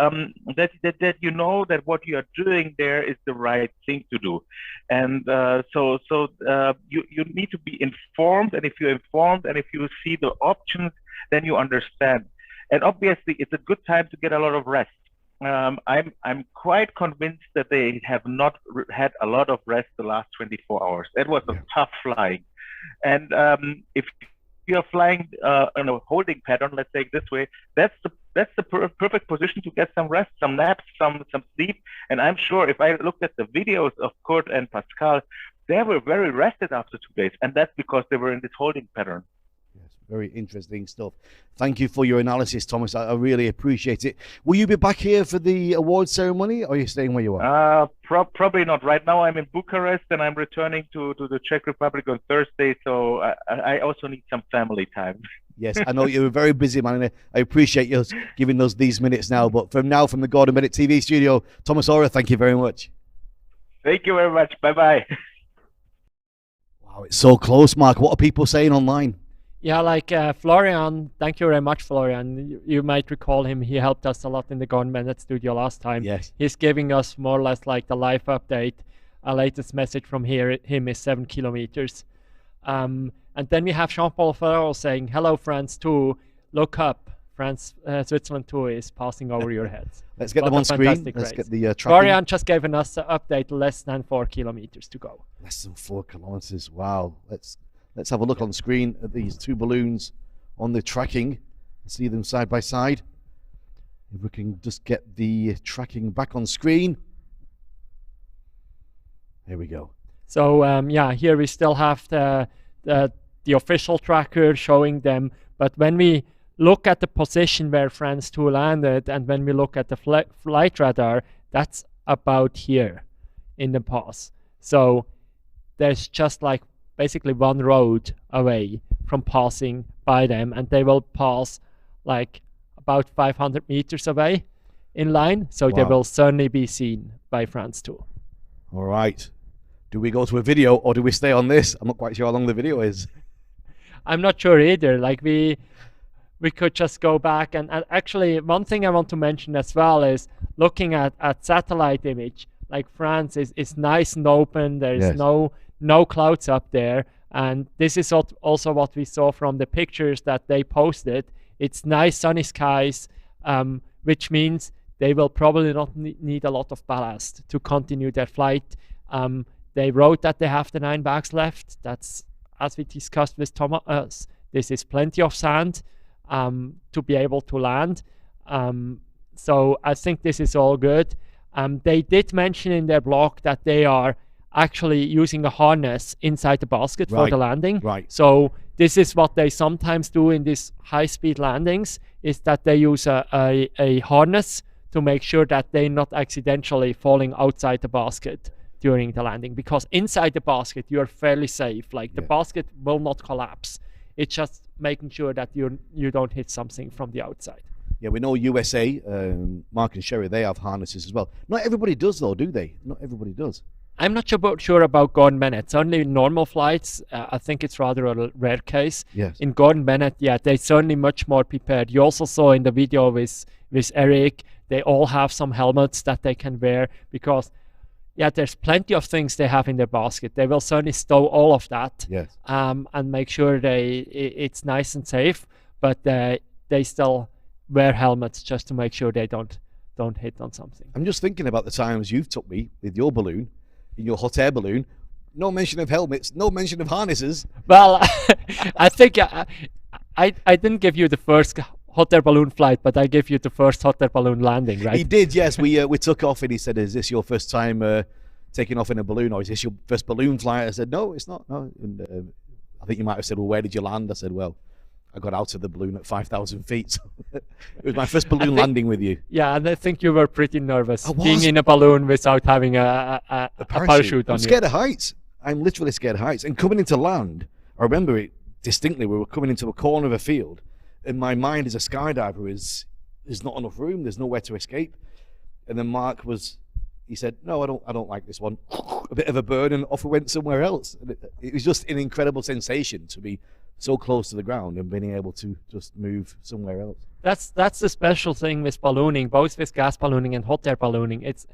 that you know that what you are doing there is the right thing to do. And you need to be informed. And if you're informed and if you see the options, then you understand. And obviously, it's a good time to get a lot of rest. I'm quite convinced that they have not had a lot of rest the last 24 hours. That was a tough flying. And if you're flying in a holding pattern, let's say it this way, that's the perfect position to get some rest, some naps, some sleep. And I'm sure if I looked at the videos of Kurt and Pascal, they were very rested after 2 days. And that's because they were in this holding pattern. Very interesting stuff. Thank you for your analysis, Thomas. I really appreciate it. Will you be back here for the award ceremony, or are you staying where you are? Probably not. Right now I'm in Bucharest, and I'm returning to the Czech Republic on Thursday, so I also need some family time. Yes, I know you're a very busy man, and I appreciate you giving us these minutes now. But from the Gordon Bennett TV studio, Thomas Ora, thank you very much. Thank you very much. Bye-bye. Wow, it's so close, Mark. What are people saying online? Yeah, like Florian, thank you very much, Florian. You might recall him. He helped us a lot in the Gordon Bennett studio last time. Yes. He's giving us more or less like the live update. Our latest message from him is 7 kilometers. And then we have Jean-Paul Ferrand saying, hello, France 2. Look up. Switzerland 2 is passing over your heads. Let's get them on screen. Let's get the tracking. Florian just gave us an update, less than 4 kilometers to go. Less than 4 kilometers. Wow. Let's have a look on screen at these two balloons on the tracking. See them side by side. If we can just get the tracking back on screen. There we go. So here we still have the official tracker showing them. But when we look at the position where France 2 landed, and when we look at the flight radar, that's about here in the pass. So there's just like basically one road away from passing by them, and they will pass like about 500 meters away in line, so they will certainly be seen by France 2. All right. Do we go to a video or do we stay on this? I'm not quite sure how long the video is. I'm not sure either. Like we could just go back, and actually one thing I want to mention as well is looking at satellite image. Like France is nice and open. There's no clouds up there, and this is also what we saw from the pictures that they posted. It's nice sunny skies, which means they will probably not need a lot of ballast to continue their flight. They wrote that they have the 9 bags left. That's, as we discussed with Thomas, this is plenty of sand to be able to land. So I think this is all good. They did mention in their blog that they are actually using a harness inside the basket for the landing. Right. So this is what they sometimes do in these high-speed landings, is that they use a harness to make sure that they're not accidentally falling outside the basket during the landing. Because inside the basket, you're fairly safe. Like the basket will not collapse. It's just making sure that you don't hit something from the outside. Yeah, we know USA, Mark and Sherry, they have harnesses as well. Not everybody does though, do they? Not everybody does. I'm not sure about Gordon Bennett. Certainly in normal flights, I think it's rather a rare case. Yes. In Gordon Bennett, they're certainly much more prepared. You also saw in the video with Eric, they all have some helmets that they can wear, because there's plenty of things they have in their basket. They will certainly stow all of that, yes, and make sure it's nice and safe. But they still wear helmets just to make sure they don't hit on something. I'm just thinking about the times you've took me with your balloon, in your hot air balloon. No mention of helmets, no mention of harnesses. Well, I think I didn't give you the first hot air balloon flight, but I gave you the first hot air balloon landing, right? He did, yes. We took off and he said, "Is this your first time taking off in a balloon, or is this your first balloon flight?" I said, "No, it's not. No." And I think you might have said, "Well, where did you land?" I said, "Well, I got out of the balloon at 5,000 feet." So it was my first balloon landing with you. Yeah, and I think you were pretty nervous I was. being in a balloon without having a parachute on I'm you. scared of heights. I'm literally scared of heights. And coming into land, I remember it distinctly. We were coming into a corner of a field, and my mind as a skydiver is there's not enough room. There's nowhere to escape. And then he said, "No, I don't like this one." A bit of a burn, and off we went somewhere else. And it was just an incredible sensation to be so close to the ground and being able to just move somewhere else. That's the special thing with ballooning, both with gas ballooning and hot air ballooning. It's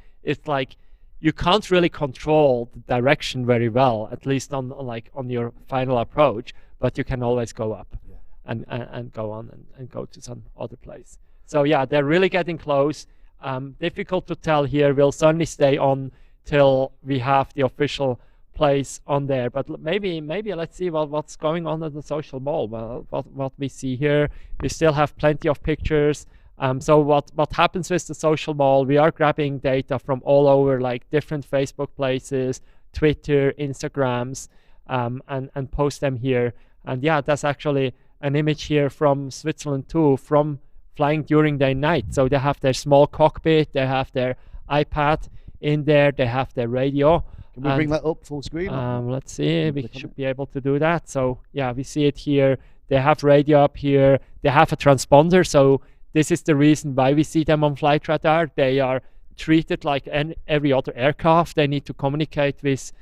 like you can't really control the direction very well, at least on your final approach, but you can always go up and go on and go to some other place. So yeah, they're really getting close. Difficult to tell here. We'll certainly stay on till we have the official place on there, but maybe let's see what's going on at the social mall. Well, what we see here, we still have plenty of pictures. So what happens with the social mall, we are grabbing data from all over, like different Facebook places, Twitter, Instagrams, and post them here. And yeah, that's actually an image here from Switzerland too, from flying during the night. So they have their small cockpit, they have their iPad in there, they have their radio. Can we bring that up full screen? Let's see, we should be able to do that. So yeah, we see it here. They have radio up here. They have a transponder. So this is the reason why we see them on flight radar. They are treated like every other aircraft. They need to communicate with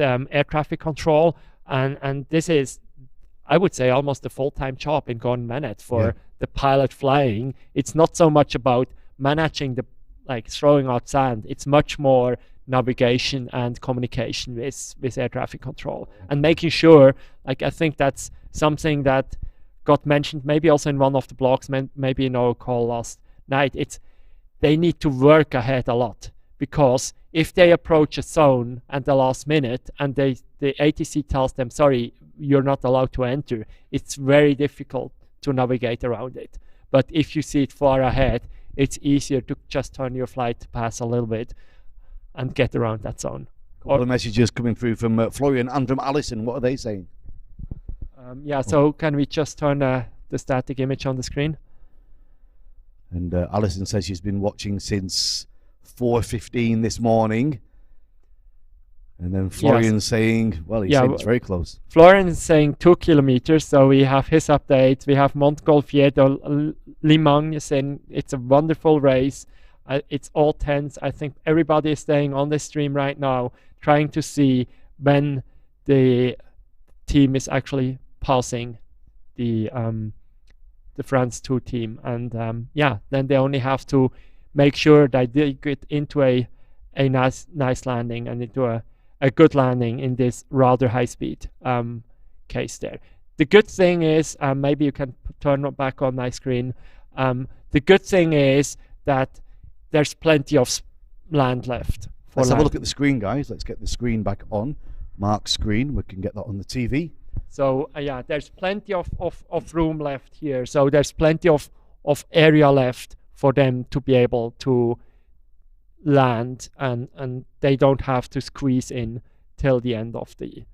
air traffic control. And this is, I would say, almost a full-time job in Gordon Bennett for the pilot flying. It's not so much about managing throwing out sand. It's much more navigation and communication with air traffic control and making sure, I think that's something that got mentioned maybe also in one of the blogs, maybe in our call last night. They need to work ahead a lot, because if they approach a zone at the last minute and the ATC tells them, sorry, you're not allowed to enter, it's very difficult to navigate around it. But if you see it far ahead, it's easier to just turn your flight path a little bit and get around that zone. Couple of messages coming through from Florian and from Alison. What are they saying? So can we just turn the static image on the screen? And Alison says she's been watching since 4:15 this morning. And then Florian's saying, well, he's saying it's very close. Florian is saying 2 kilometers, so we have his update. We have Montgolfier Limang saying it's a wonderful race. It's all tense. I think everybody is staying on the stream right now, trying to see when the team is actually passing the France 2 team. And then they only have to make sure that they get into a nice landing and into a good landing in this rather high speed case there. The good thing is, maybe you can turn it back on my screen. The good thing is that there's plenty of land left. Let's have a look at the screen, guys. Let's get the screen back on. Mark's screen. We can get that on the TV. So there's plenty of room left here. So there's plenty of area left for them to be able to land, and they don't have to squeeze in till the end of the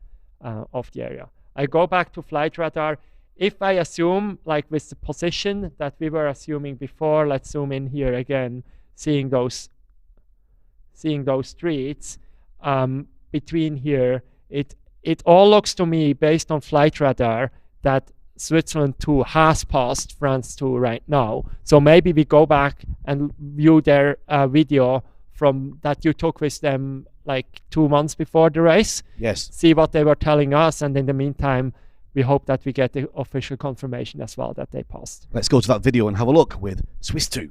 area. I go back to flight radar. If I assume, like with the position that we were assuming before, let's zoom in here again, seeing those streets between here, it all looks to me, based on flight radar, that Switzerland 2 has passed France 2 right now. So maybe we go back and view their video from that you took with them like 2 months before the race. Yes. See what they were telling us, and in the meantime, we hope that we get the official confirmation as well that they passed. Let's go to that video and have a look with Swiss 2.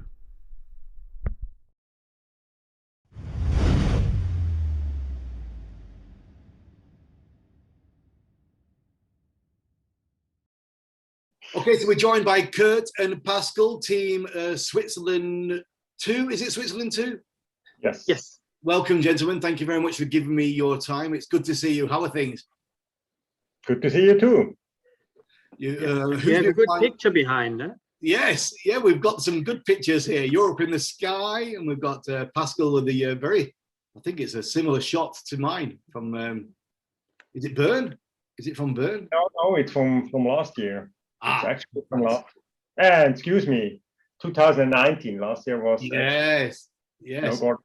Okay, so we're joined by Kurt and Pascal, team Switzerland 2. Is it Switzerland 2? Yes. Yes. Welcome, gentlemen. Thank you very much for giving me your time. It's good to see you. How are things? Good to see you too. You have a good picture behind, huh? Yes, yeah, we've got some good pictures here. Europe in the sky, and we've got Pascal with the I think it's a similar shot to mine from, is it Bern? Is it from Bern? No, it's from last year. Ah, it's actually from last. Excuse me, 2019. Last year was. Yes, yes. No,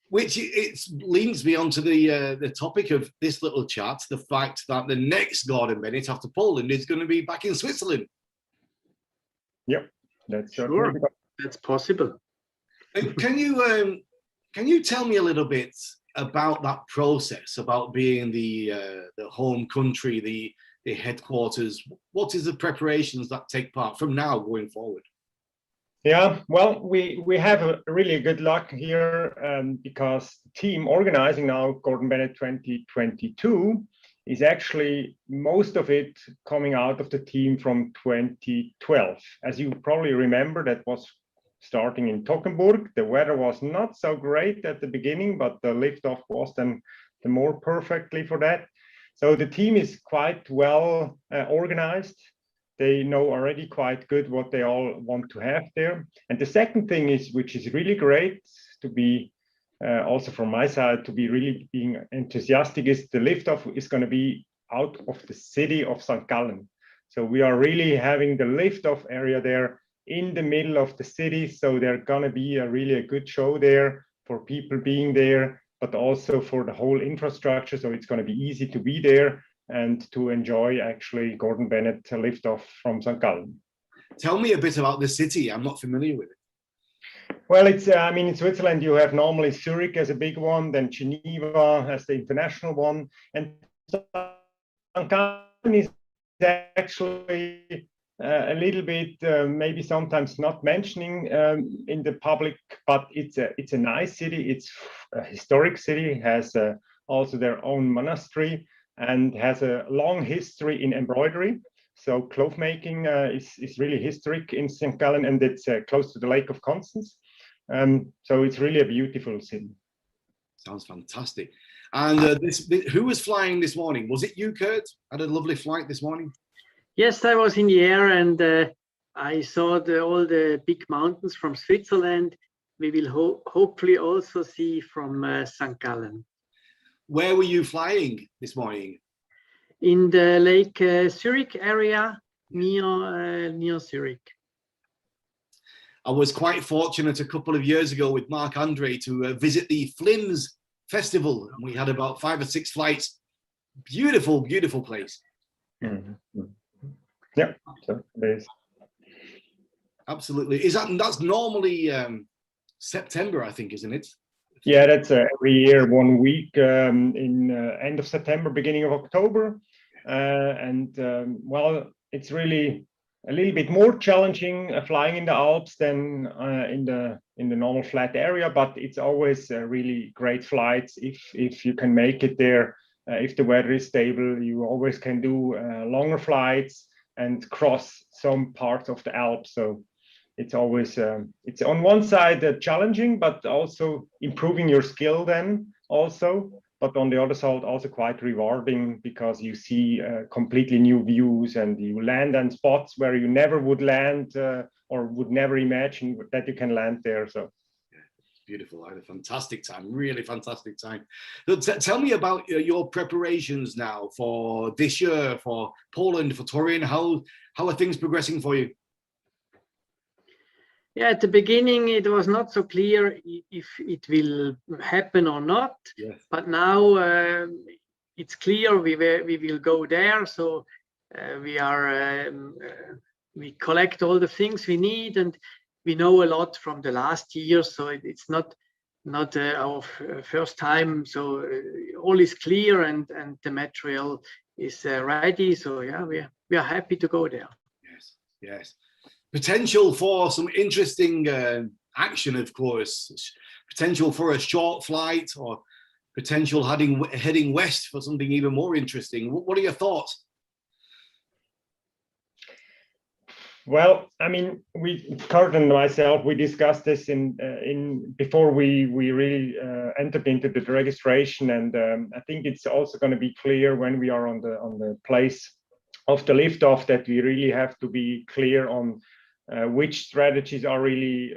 Which it leads me on to the topic of this little chat, the fact that the next Gordon Bennett after Poland is going to be back in Switzerland. Yep, that's sure. That's possible. Can you tell me a little bit about that process, about being the home country, the headquarters? What is the preparations that take part from now going forward? Yeah, well, we have a really good luck here because the team organizing now Gordon Bennett 2022 is actually most of it coming out of the team from 2012. As you probably remember, that was starting in Toggenburg. The weather was not so great at the beginning, but the liftoff was then the more perfectly for that. So the team is quite well organized. They know already quite good what they all want to have there. And the second thing is, which is really great to be also from my side, to be really being enthusiastic, is the liftoff is going to be out of the city of St. Gallen. So we are really having the liftoff area there in the middle of the city. So there's going to be really a good show there for people being there, but also for the whole infrastructure. So it's going to be easy to be there and to enjoy actually Gordon Bennett liftoff from St. Gallen. Tell me a bit about the city. I'm not familiar with it. Well, it's I mean, in Switzerland you have normally Zurich as a big one, then Geneva as the international one, and St. Gallen is actually a little bit maybe sometimes not mentioning in the public, but it's a nice city. It's a historic city, has also their own monastery, and has a long history in embroidery. So cloth making is really historic in St. Gallen, and it's close to the Lake of Constance. So it's really a beautiful city. Sounds fantastic. And who was flying this morning? Was it you, Kurt? Had a lovely flight this morning? Yes, I was in the air, and I saw all the big mountains from Switzerland. We will hopefully also see from St. Gallen. Where were you flying this morning? In the Lake Zurich area, near Zurich. I was quite fortunate a couple of years ago with Marc Andre to visit the Flims Festival. And we had about 5 or 6 flights. Beautiful, beautiful place. Mm-hmm. Yeah, so it is. Absolutely. That's normally September, I think, isn't it? Yeah, that's every year 1 week in end of September, beginning of October. Well, it's really a little bit more challenging flying in the Alps than in the normal flat area, but it's always really great flights if you can make it there. If the weather is stable, you always can do longer flights and cross some parts of the Alps. So it's always it's on one side challenging, but also improving your skill then also. But on the other side, also quite rewarding because you see completely new views, and you land on spots where you never would land or would never imagine that you can land there. So beautiful. I had a fantastic time, really fantastic time. So tell me about your preparations now for this year, for Poland, for Turin. How are things progressing for you? Yeah, at the beginning it was not so clear if it will happen or not. Yes. But now it's clear we will go there. So we collect all the things we need, and we know a lot from the last year. So it's not our first time. So all is clear, and the material is ready. So yeah, we are happy to go there. Yes, yes. Potential for some interesting action, of course. Potential for a short flight, or potential heading west for something even more interesting. What are your thoughts? Well, I mean, Kurt and myself, we discussed this before we really entered into the registration, and I think it's also going to be clear when we are on the place of the liftoff that we really have to be clear on which strategies are really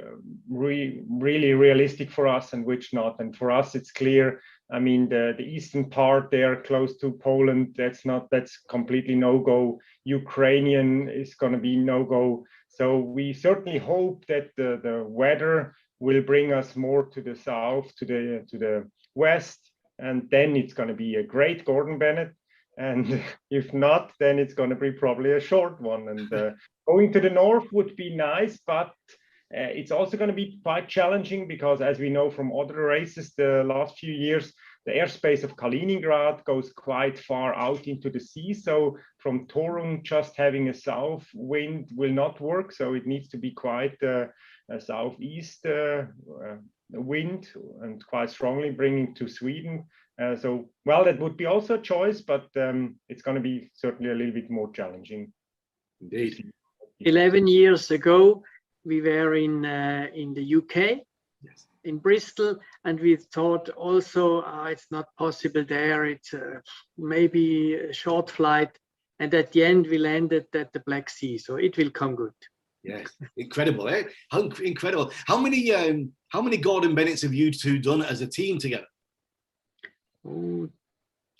realistic for us and which not. And for us, it's clear. I mean, the eastern part there, close to Poland, that's completely no go. Ukrainian is going to be no go. So we certainly hope that the weather will bring us more to the south, to the west, and then it's going to be a great Gordon Bennett. And if not, then it's going to be probably a short one. And going to the north would be nice, but it's also going to be quite challenging because, as we know from other races the last few years, the airspace of Kaliningrad goes quite far out into the sea. So from Torun, just having a south wind will not work. So it needs to be quite a southeast wind and quite strongly bringing to Sweden. So, well, that would be also a choice, but it's going to be certainly a little bit more challenging. Indeed. 11 years ago, we were in the UK, Yes. in Bristol, and we thought also it's not possible there. It's maybe a short flight, and at the end we landed at the Black Sea, so it will come good. Yes, incredible, eh? How incredible! How many Gordon Bennetts have you two done as a team together? Oh,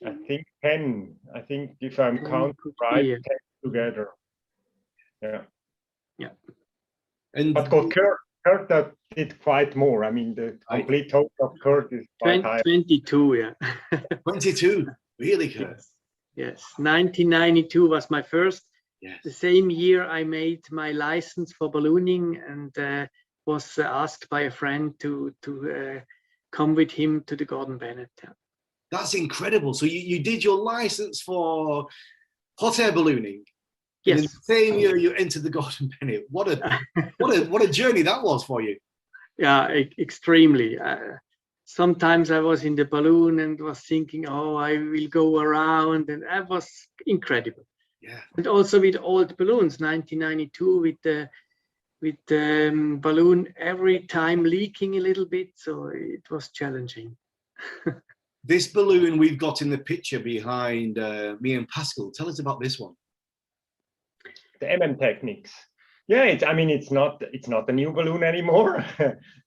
I think 10. I think if I'm counting right, 10 together. Yeah. Yeah. And but Kurt did quite more. I mean, the complete total of Kurt is quite high. 22, yeah. 22, really, Kurt? Yes. 1992 was my first. Yes. The same year I made my license for ballooning and was asked by a friend to come with him to the Gordon Bennett. Yeah. That's incredible. So you did your license for hot air ballooning. Yes. In the same year you entered the Gordon Bennett. What a journey that was for you. Yeah, extremely. Sometimes I was in the balloon and was thinking, oh, I will go around, and that was incredible. Yeah. And also with old balloons, 1992 with the balloon every time leaking a little bit, so it was challenging. This balloon we've got in the picture behind me and Pascal. Tell us about this one. The Techniques. Yeah, it's not a new balloon anymore.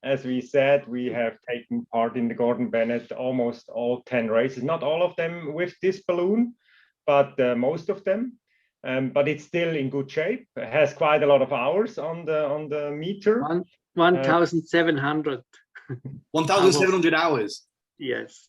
As we said, we have taken part in the Gordon Bennett almost all 10 races. Not all of them with this balloon, but most of them. But it's still in good shape. It has quite a lot of hours on the meter. 1,700. 1,700 hours. Yes.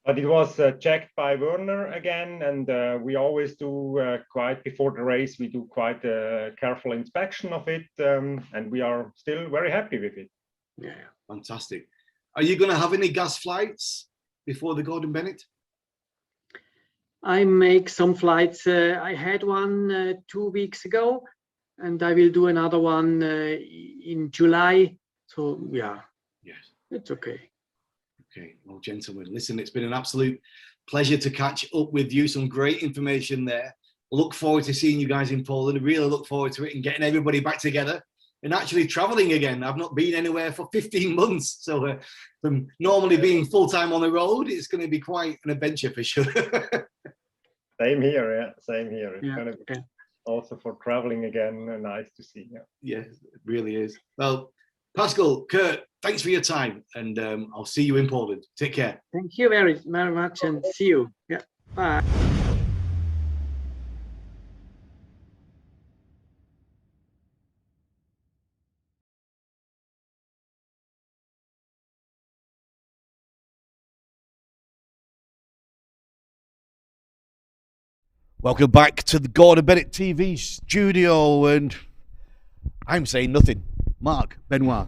But it was checked by Werner again, and we always do quite before the race. We do quite a careful inspection of it, and we are still very happy with it. Yeah, fantastic. Are you going to have any gas flights before the Gordon Bennett? I make some flights. I had one 2 weeks ago, and I will do another one in July. So yeah, yes, it's okay. Okay, well, gentlemen, listen, it's been an absolute pleasure to catch up with you. Some great information there. Look forward to seeing you guys in Poland. Really look forward to it and getting everybody back together and actually traveling again. I've not been anywhere for 15 months. So from normally being full-time on the road, it's going to be quite an adventure for sure. Same here, yeah, same here. It's Yeah, going to be also for traveling again, nice to see. Yeah. Yeah, it really is. Well, Pascal, Kurt, thanks for your time, and I'll see you in Poland. Take care. Thank you very much, and see you. Yeah, bye. Welcome back to the Gordon Bennett TV studio, and I'm saying nothing. Mark, Benoit.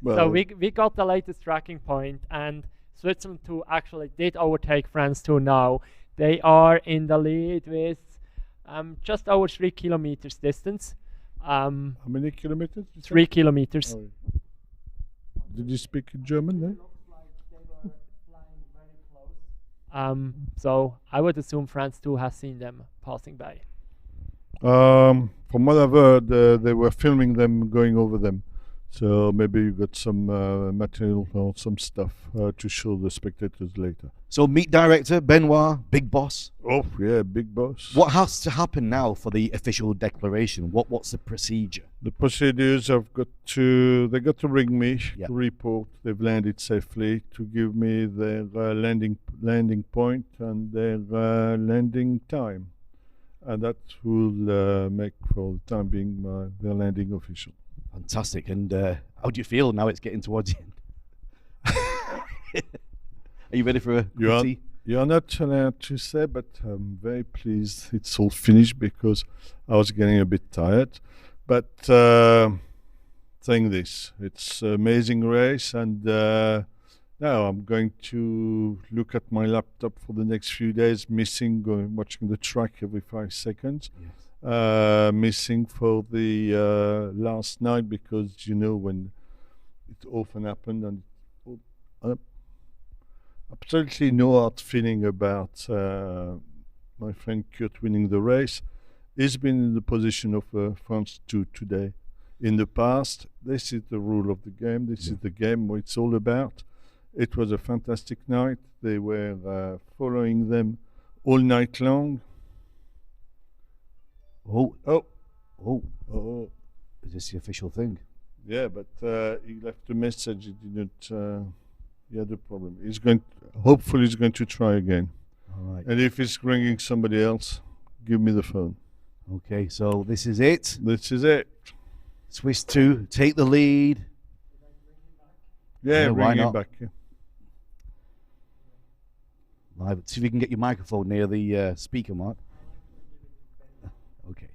Well, so we got the latest tracking point, and Switzerland 2 actually did overtake France 2 now. They are in the lead with just over 3 kilometers distance. How many kilometers? 3 kilometers. Oh. Did you speak German then? So I would assume France 2 has seen them passing by. From what I've heard, they were filming them going over them. So maybe you got some material or some stuff to show the spectators later. So meet director, Benoit, big boss. Oh, yeah, big boss. What has to happen now for the official declaration? What's the procedure? The procedures they got to ring me Yeah. to report they've landed safely, to give me their landing point and their landing time. And that will make, for the time being, their landing official. Fantastic. And how do you feel now it's getting towards the end? Are you ready for a tea? You're not allowed to say, but I'm very pleased it's all finished because I was getting a bit tired. But saying this, it's an amazing race, and now I'm going to look at my laptop for the next few days, watching the track every 5 seconds. Yes. Missing for the last night, because you know when it often happened, and absolutely no hard feeling about my friend Kurt winning the race. He's been in the position of France 2 today. In the past, this is the rule of the game. This is the game what it's all about. It was a fantastic night. They were following them all night long. Oh. Oh. Oh. Oh. Is this the official thing? Yeah, but he left a message. He didn't. He had a problem. Hopefully, he's going to try again. All right. And if he's ringing somebody else, give me the phone. Okay, so this is it. This is it. Swiss 2 take the lead. Yeah, why ring him not? back. Yeah. Live. See if you can get your microphone near the speaker, Mark. Okay.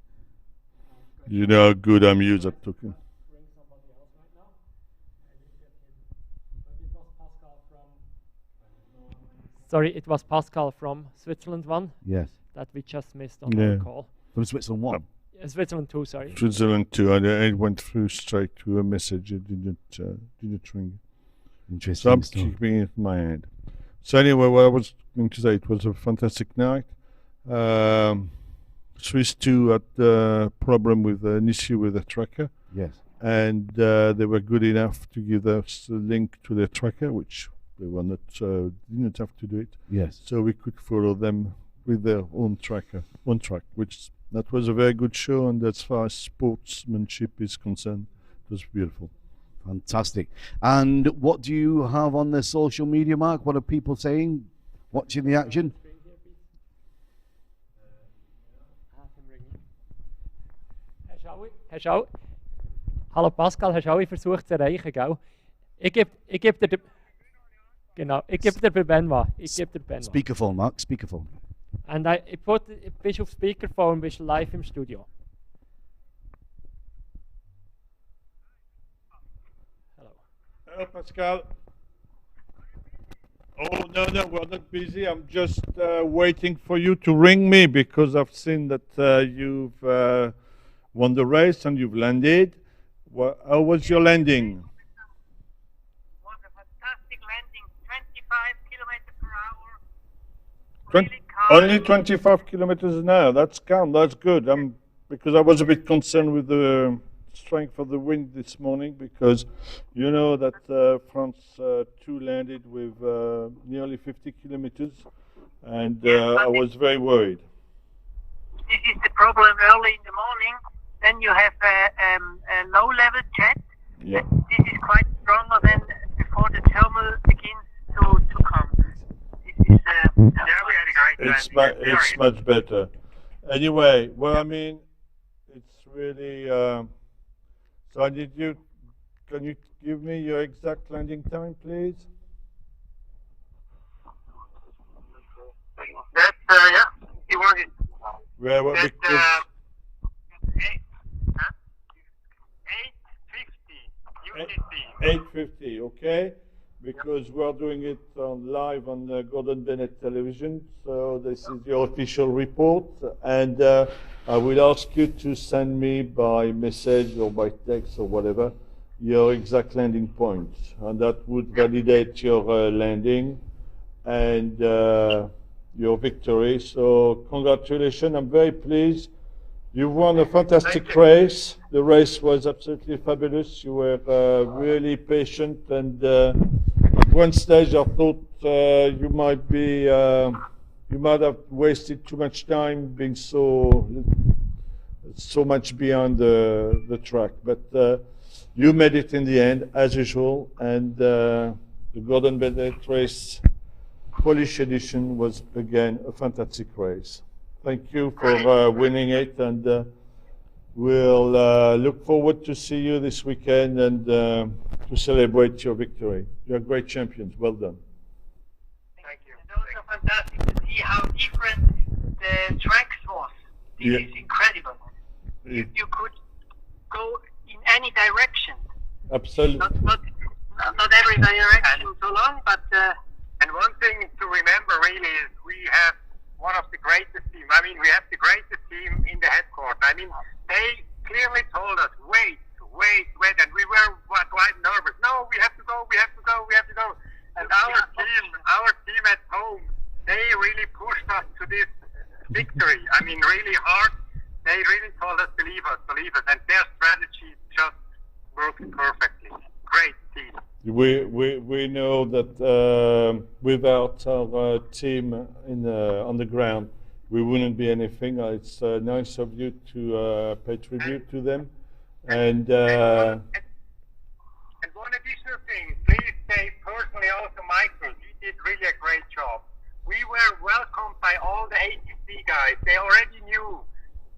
You know how good I'm used at talking. Sorry, it was Pascal from Switzerland 1 Yes. that we just missed on our call. From Switzerland 1. Switzerland 2, sorry. Switzerland 2. I went through straight to a message. It didn't ring. Interesting. So I'm stuff. keeping it in my hand. So anyway, what I was going to say, it was a fantastic night. Swiss 2 had a problem with an issue with the tracker. Yes. And they were good enough to give us a link to their tracker, which they were not didn't have to do it. Yes. So we could follow them with their own track, which that was a very good show. And as far as sportsmanship is concerned, it was beautiful. Fantastic. And what do you have on the social media, Mark? What are people saying? Watching the action? Herr Schau. Hallo Pascal, Herr Schau, ich versuche zu erreichen, gell? Ich geb dir genau, ich gebe dir Benoit. Ich gebe dir Benoit. Speakerphone, Mark, speakerphone. And bist auf Speakerphone, bist live im Studio. Hello. Hello, Pascal. Oh, no, we're not busy. I'm just waiting for you to ring me because I've seen that you've won the race and you've landed. How was your landing? It was a fantastic landing, 25 kilometers per hour. Really calm. Only 25 kilometers an hour. That's calm. That's good. Because I was a bit concerned with the strength of the wind this morning, because you know that France 2 landed with nearly 50 kilometers, and I was very worried. This is the problem early in the morning. Then you have a low-level jet. Yeah. This is quite stronger than before the thermal begins to come. This is, we had a great landing. It's much better. Anyway, well, I mean, it's really. So can you give me your exact landing time, please? That's, yeah, you want it. Well, That's, because 8:50, okay? Because we're doing it live on Gordon Bennett television, so this is your official report, and I will ask you to send me by message or by text or whatever your exact landing point, and that would validate your landing and your victory. So congratulations, I'm very pleased. You won a fantastic race. The race was absolutely fabulous. You were really patient, and at one stage I thought you might have wasted too much time being so much beyond the track. But you made it in the end, as usual, and the Gordon Bennett race Polish edition was again a fantastic race. Thank you for winning it, and we'll look forward to see you this weekend and to celebrate your victory. You're great champions. Well done. Thank you. It's also fantastic to see how different the tracks was. This is incredible. You could go in any direction. Absolutely. Not every direction so long, but. And one thing to remember really is we have one of the greatest teams. I mean, we have the greatest team in the headquarters. I mean, they clearly told us, wait, and we were quite nervous. No, we have to go. And our team at home, they really pushed us to this victory. I mean, really hard. They really told us, believe us, and their strategy just worked perfectly. Great team. We know that without our team on the ground, we wouldn't be anything. It's nice of you to pay tribute to them. And one additional thing, please say personally also Michael, he did really a great job. We were welcomed by all the ATC guys. They already knew.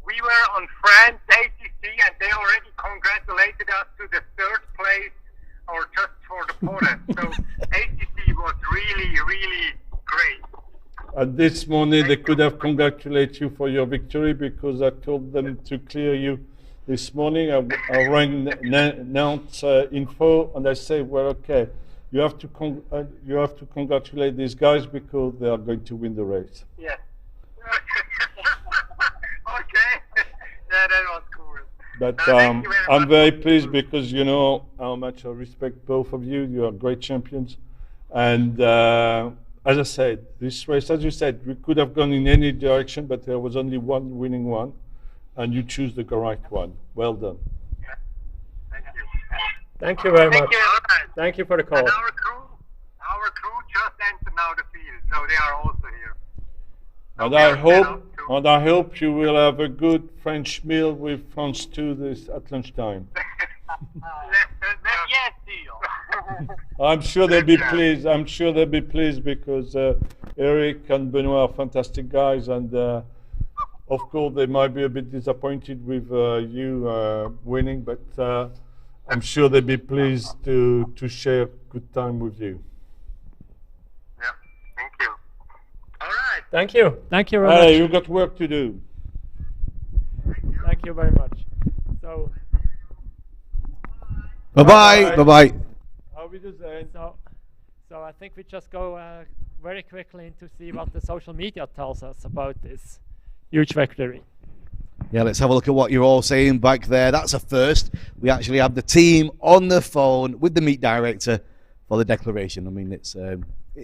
We were on France ATC and they already congratulated us to the third place or just for the podium. So ATC was really, really great. And this morning they could have congratulated you for your victory because I told them to clear you. This morning I rang Nantes info and I say, well, okay, you have to congratulate these guys because they are going to win the race. Yeah. Okay. Yeah, that was cool. But I'm very pleased because you know how much I respect both of you. You are great champions. And as I said, this race, as you said, we could have gone in any direction, but there was only one winning one. And you choose the correct one. Well done. Yeah. Thank you. Thank you very much. Thank you. Thank you for the call. And our crew just entered now the field, so they are also here. And I hope you will have a good French meal with France 2 at lunchtime. Yes, deal. I'm sure they'll be pleased. I'm sure they'll be pleased because Eric and Benoit are fantastic guys, and of course they might be a bit disappointed with you winning, but I'm sure they'll be pleased to share a good time with you. Yeah, thank you. All right. Thank you. Thank you very much. Hey, you got work to do. Thank you very much. So. Bye bye. So I think we just go very quickly to see what the social media tells us about this huge victory. Yeah, let's have a look at what you're all saying back there. That's a first. We actually have the team on the phone with the meet director for the declaration. I mean, it's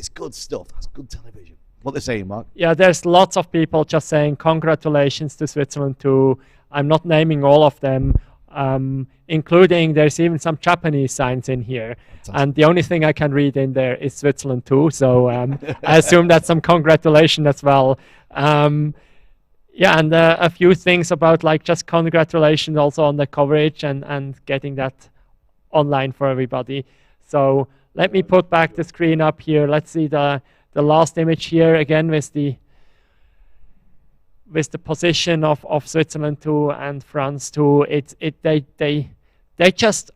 good stuff. That's good television. What they're saying, Mark? Yeah, there's lots of people just saying congratulations to Switzerland too. I'm not naming all of them, including there's even some Japanese signs in here. And the only thing I can read in there is Switzerland too. So I assume that's some congratulation as well. Yeah, and a few things about like just congratulations also on the coverage and getting that online for everybody. So let me put back the screen up here. Let's see the last image here again with the position of Switzerland too and France too. They just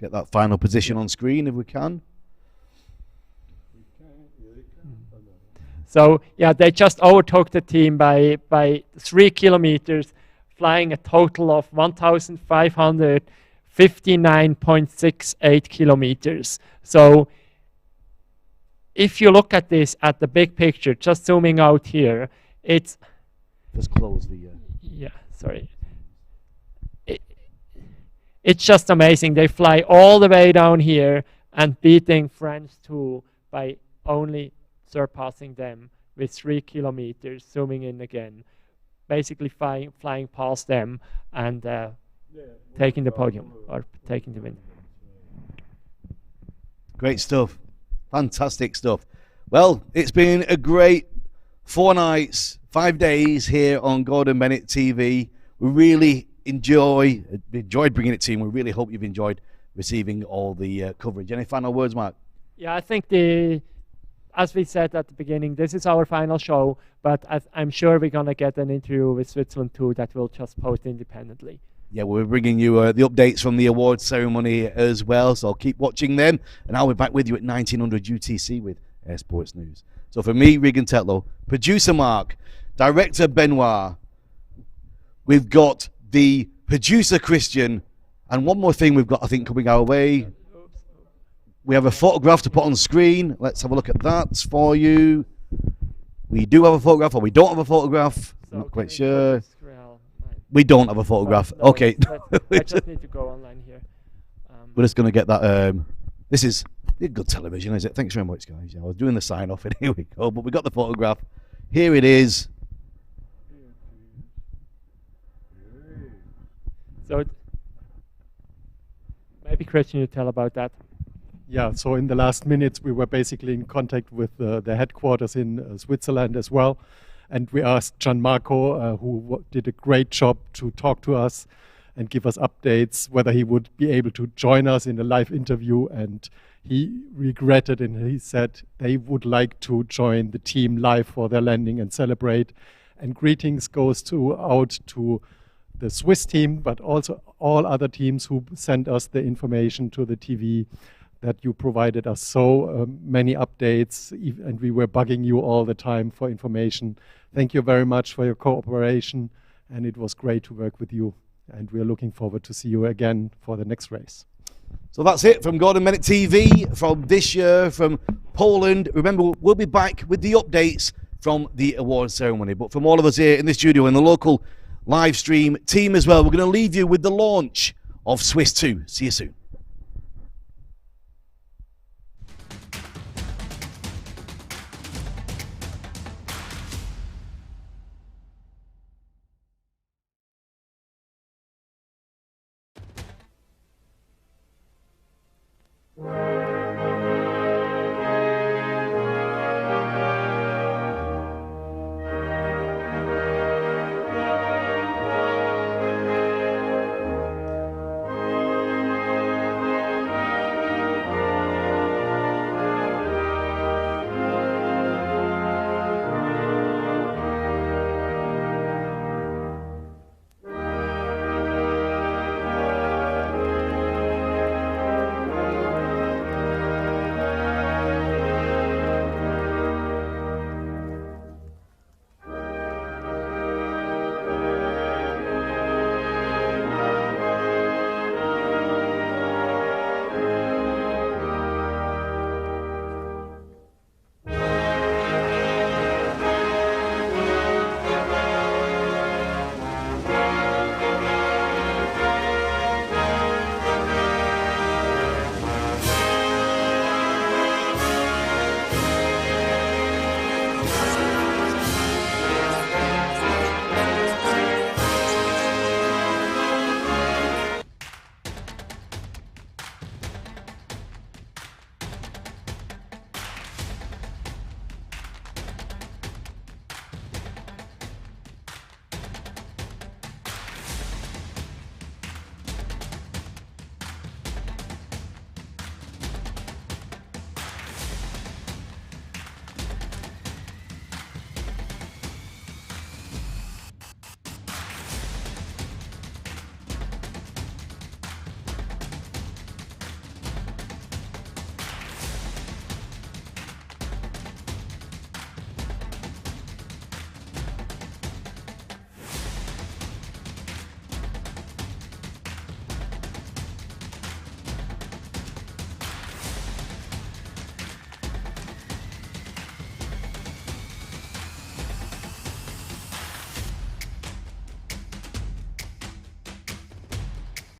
get that final position on screen if we can. So yeah, they just overtook the team by 3 kilometers, flying a total of 1,559.68 kilometers. So if you look at this at the big picture, just zooming out here, it's just close the yeah, sorry. It's just amazing. They fly all the way down here and beating France too by only surpassing them with 3 kilometers, zooming in again, basically flying past them and taking the podium or taking the win. Great stuff. Fantastic stuff. Well, it's been a great 4 nights, 5 days here on Gordon Bennett TV. We really enjoyed bringing it to you. We really hope you've enjoyed receiving all the coverage. Any final words, Mark? Yeah, I think as we said at the beginning, this is our final show, but I'm sure we're going to get an interview with Switzerland too that we'll just post independently. Yeah, we're bringing you the updates from the awards ceremony as well, so keep watching them. And I'll be back with you at 1900 UTC with Air Sports News. So for me, Regan Tetlow, producer Mark, director Benoit, we've got the producer Christian, and one more thing we've got, I think, coming our way. We have a photograph to put on the screen. Let's have a look at that for you. We do have a photograph, or we don't have a photograph. I'm not quite sure. We don't have a photograph. No, okay. I just need to go online here. We're just going to get that. This is good television, is it? Thanks very much, guys. I was doing the sign off, and here we go. But we got the photograph. Here it is. So maybe Christian, you tell about that. Yeah, so in the last minutes, we were basically in contact with the headquarters in Switzerland as well. And we asked Gianmarco, who did a great job, to talk to us and give us updates, whether he would be able to join us in a live interview. And he regretted, and he said they would like to join the team live for their landing and celebrate. And greetings goes out to the Swiss team, but also all other teams who sent us the information to the TV, that you provided us so many updates, and we were bugging you all the time for information. Thank you very much for your cooperation, and it was great to work with you, and we are looking forward to see you again for the next race. So that's it from Gordon Bennett TV from this year from Poland. Remember, we'll be back with the updates from the awards ceremony, but from all of us here in the studio and the local live stream team as well, we're going to leave you with the launch of Swiss 2. See you soon.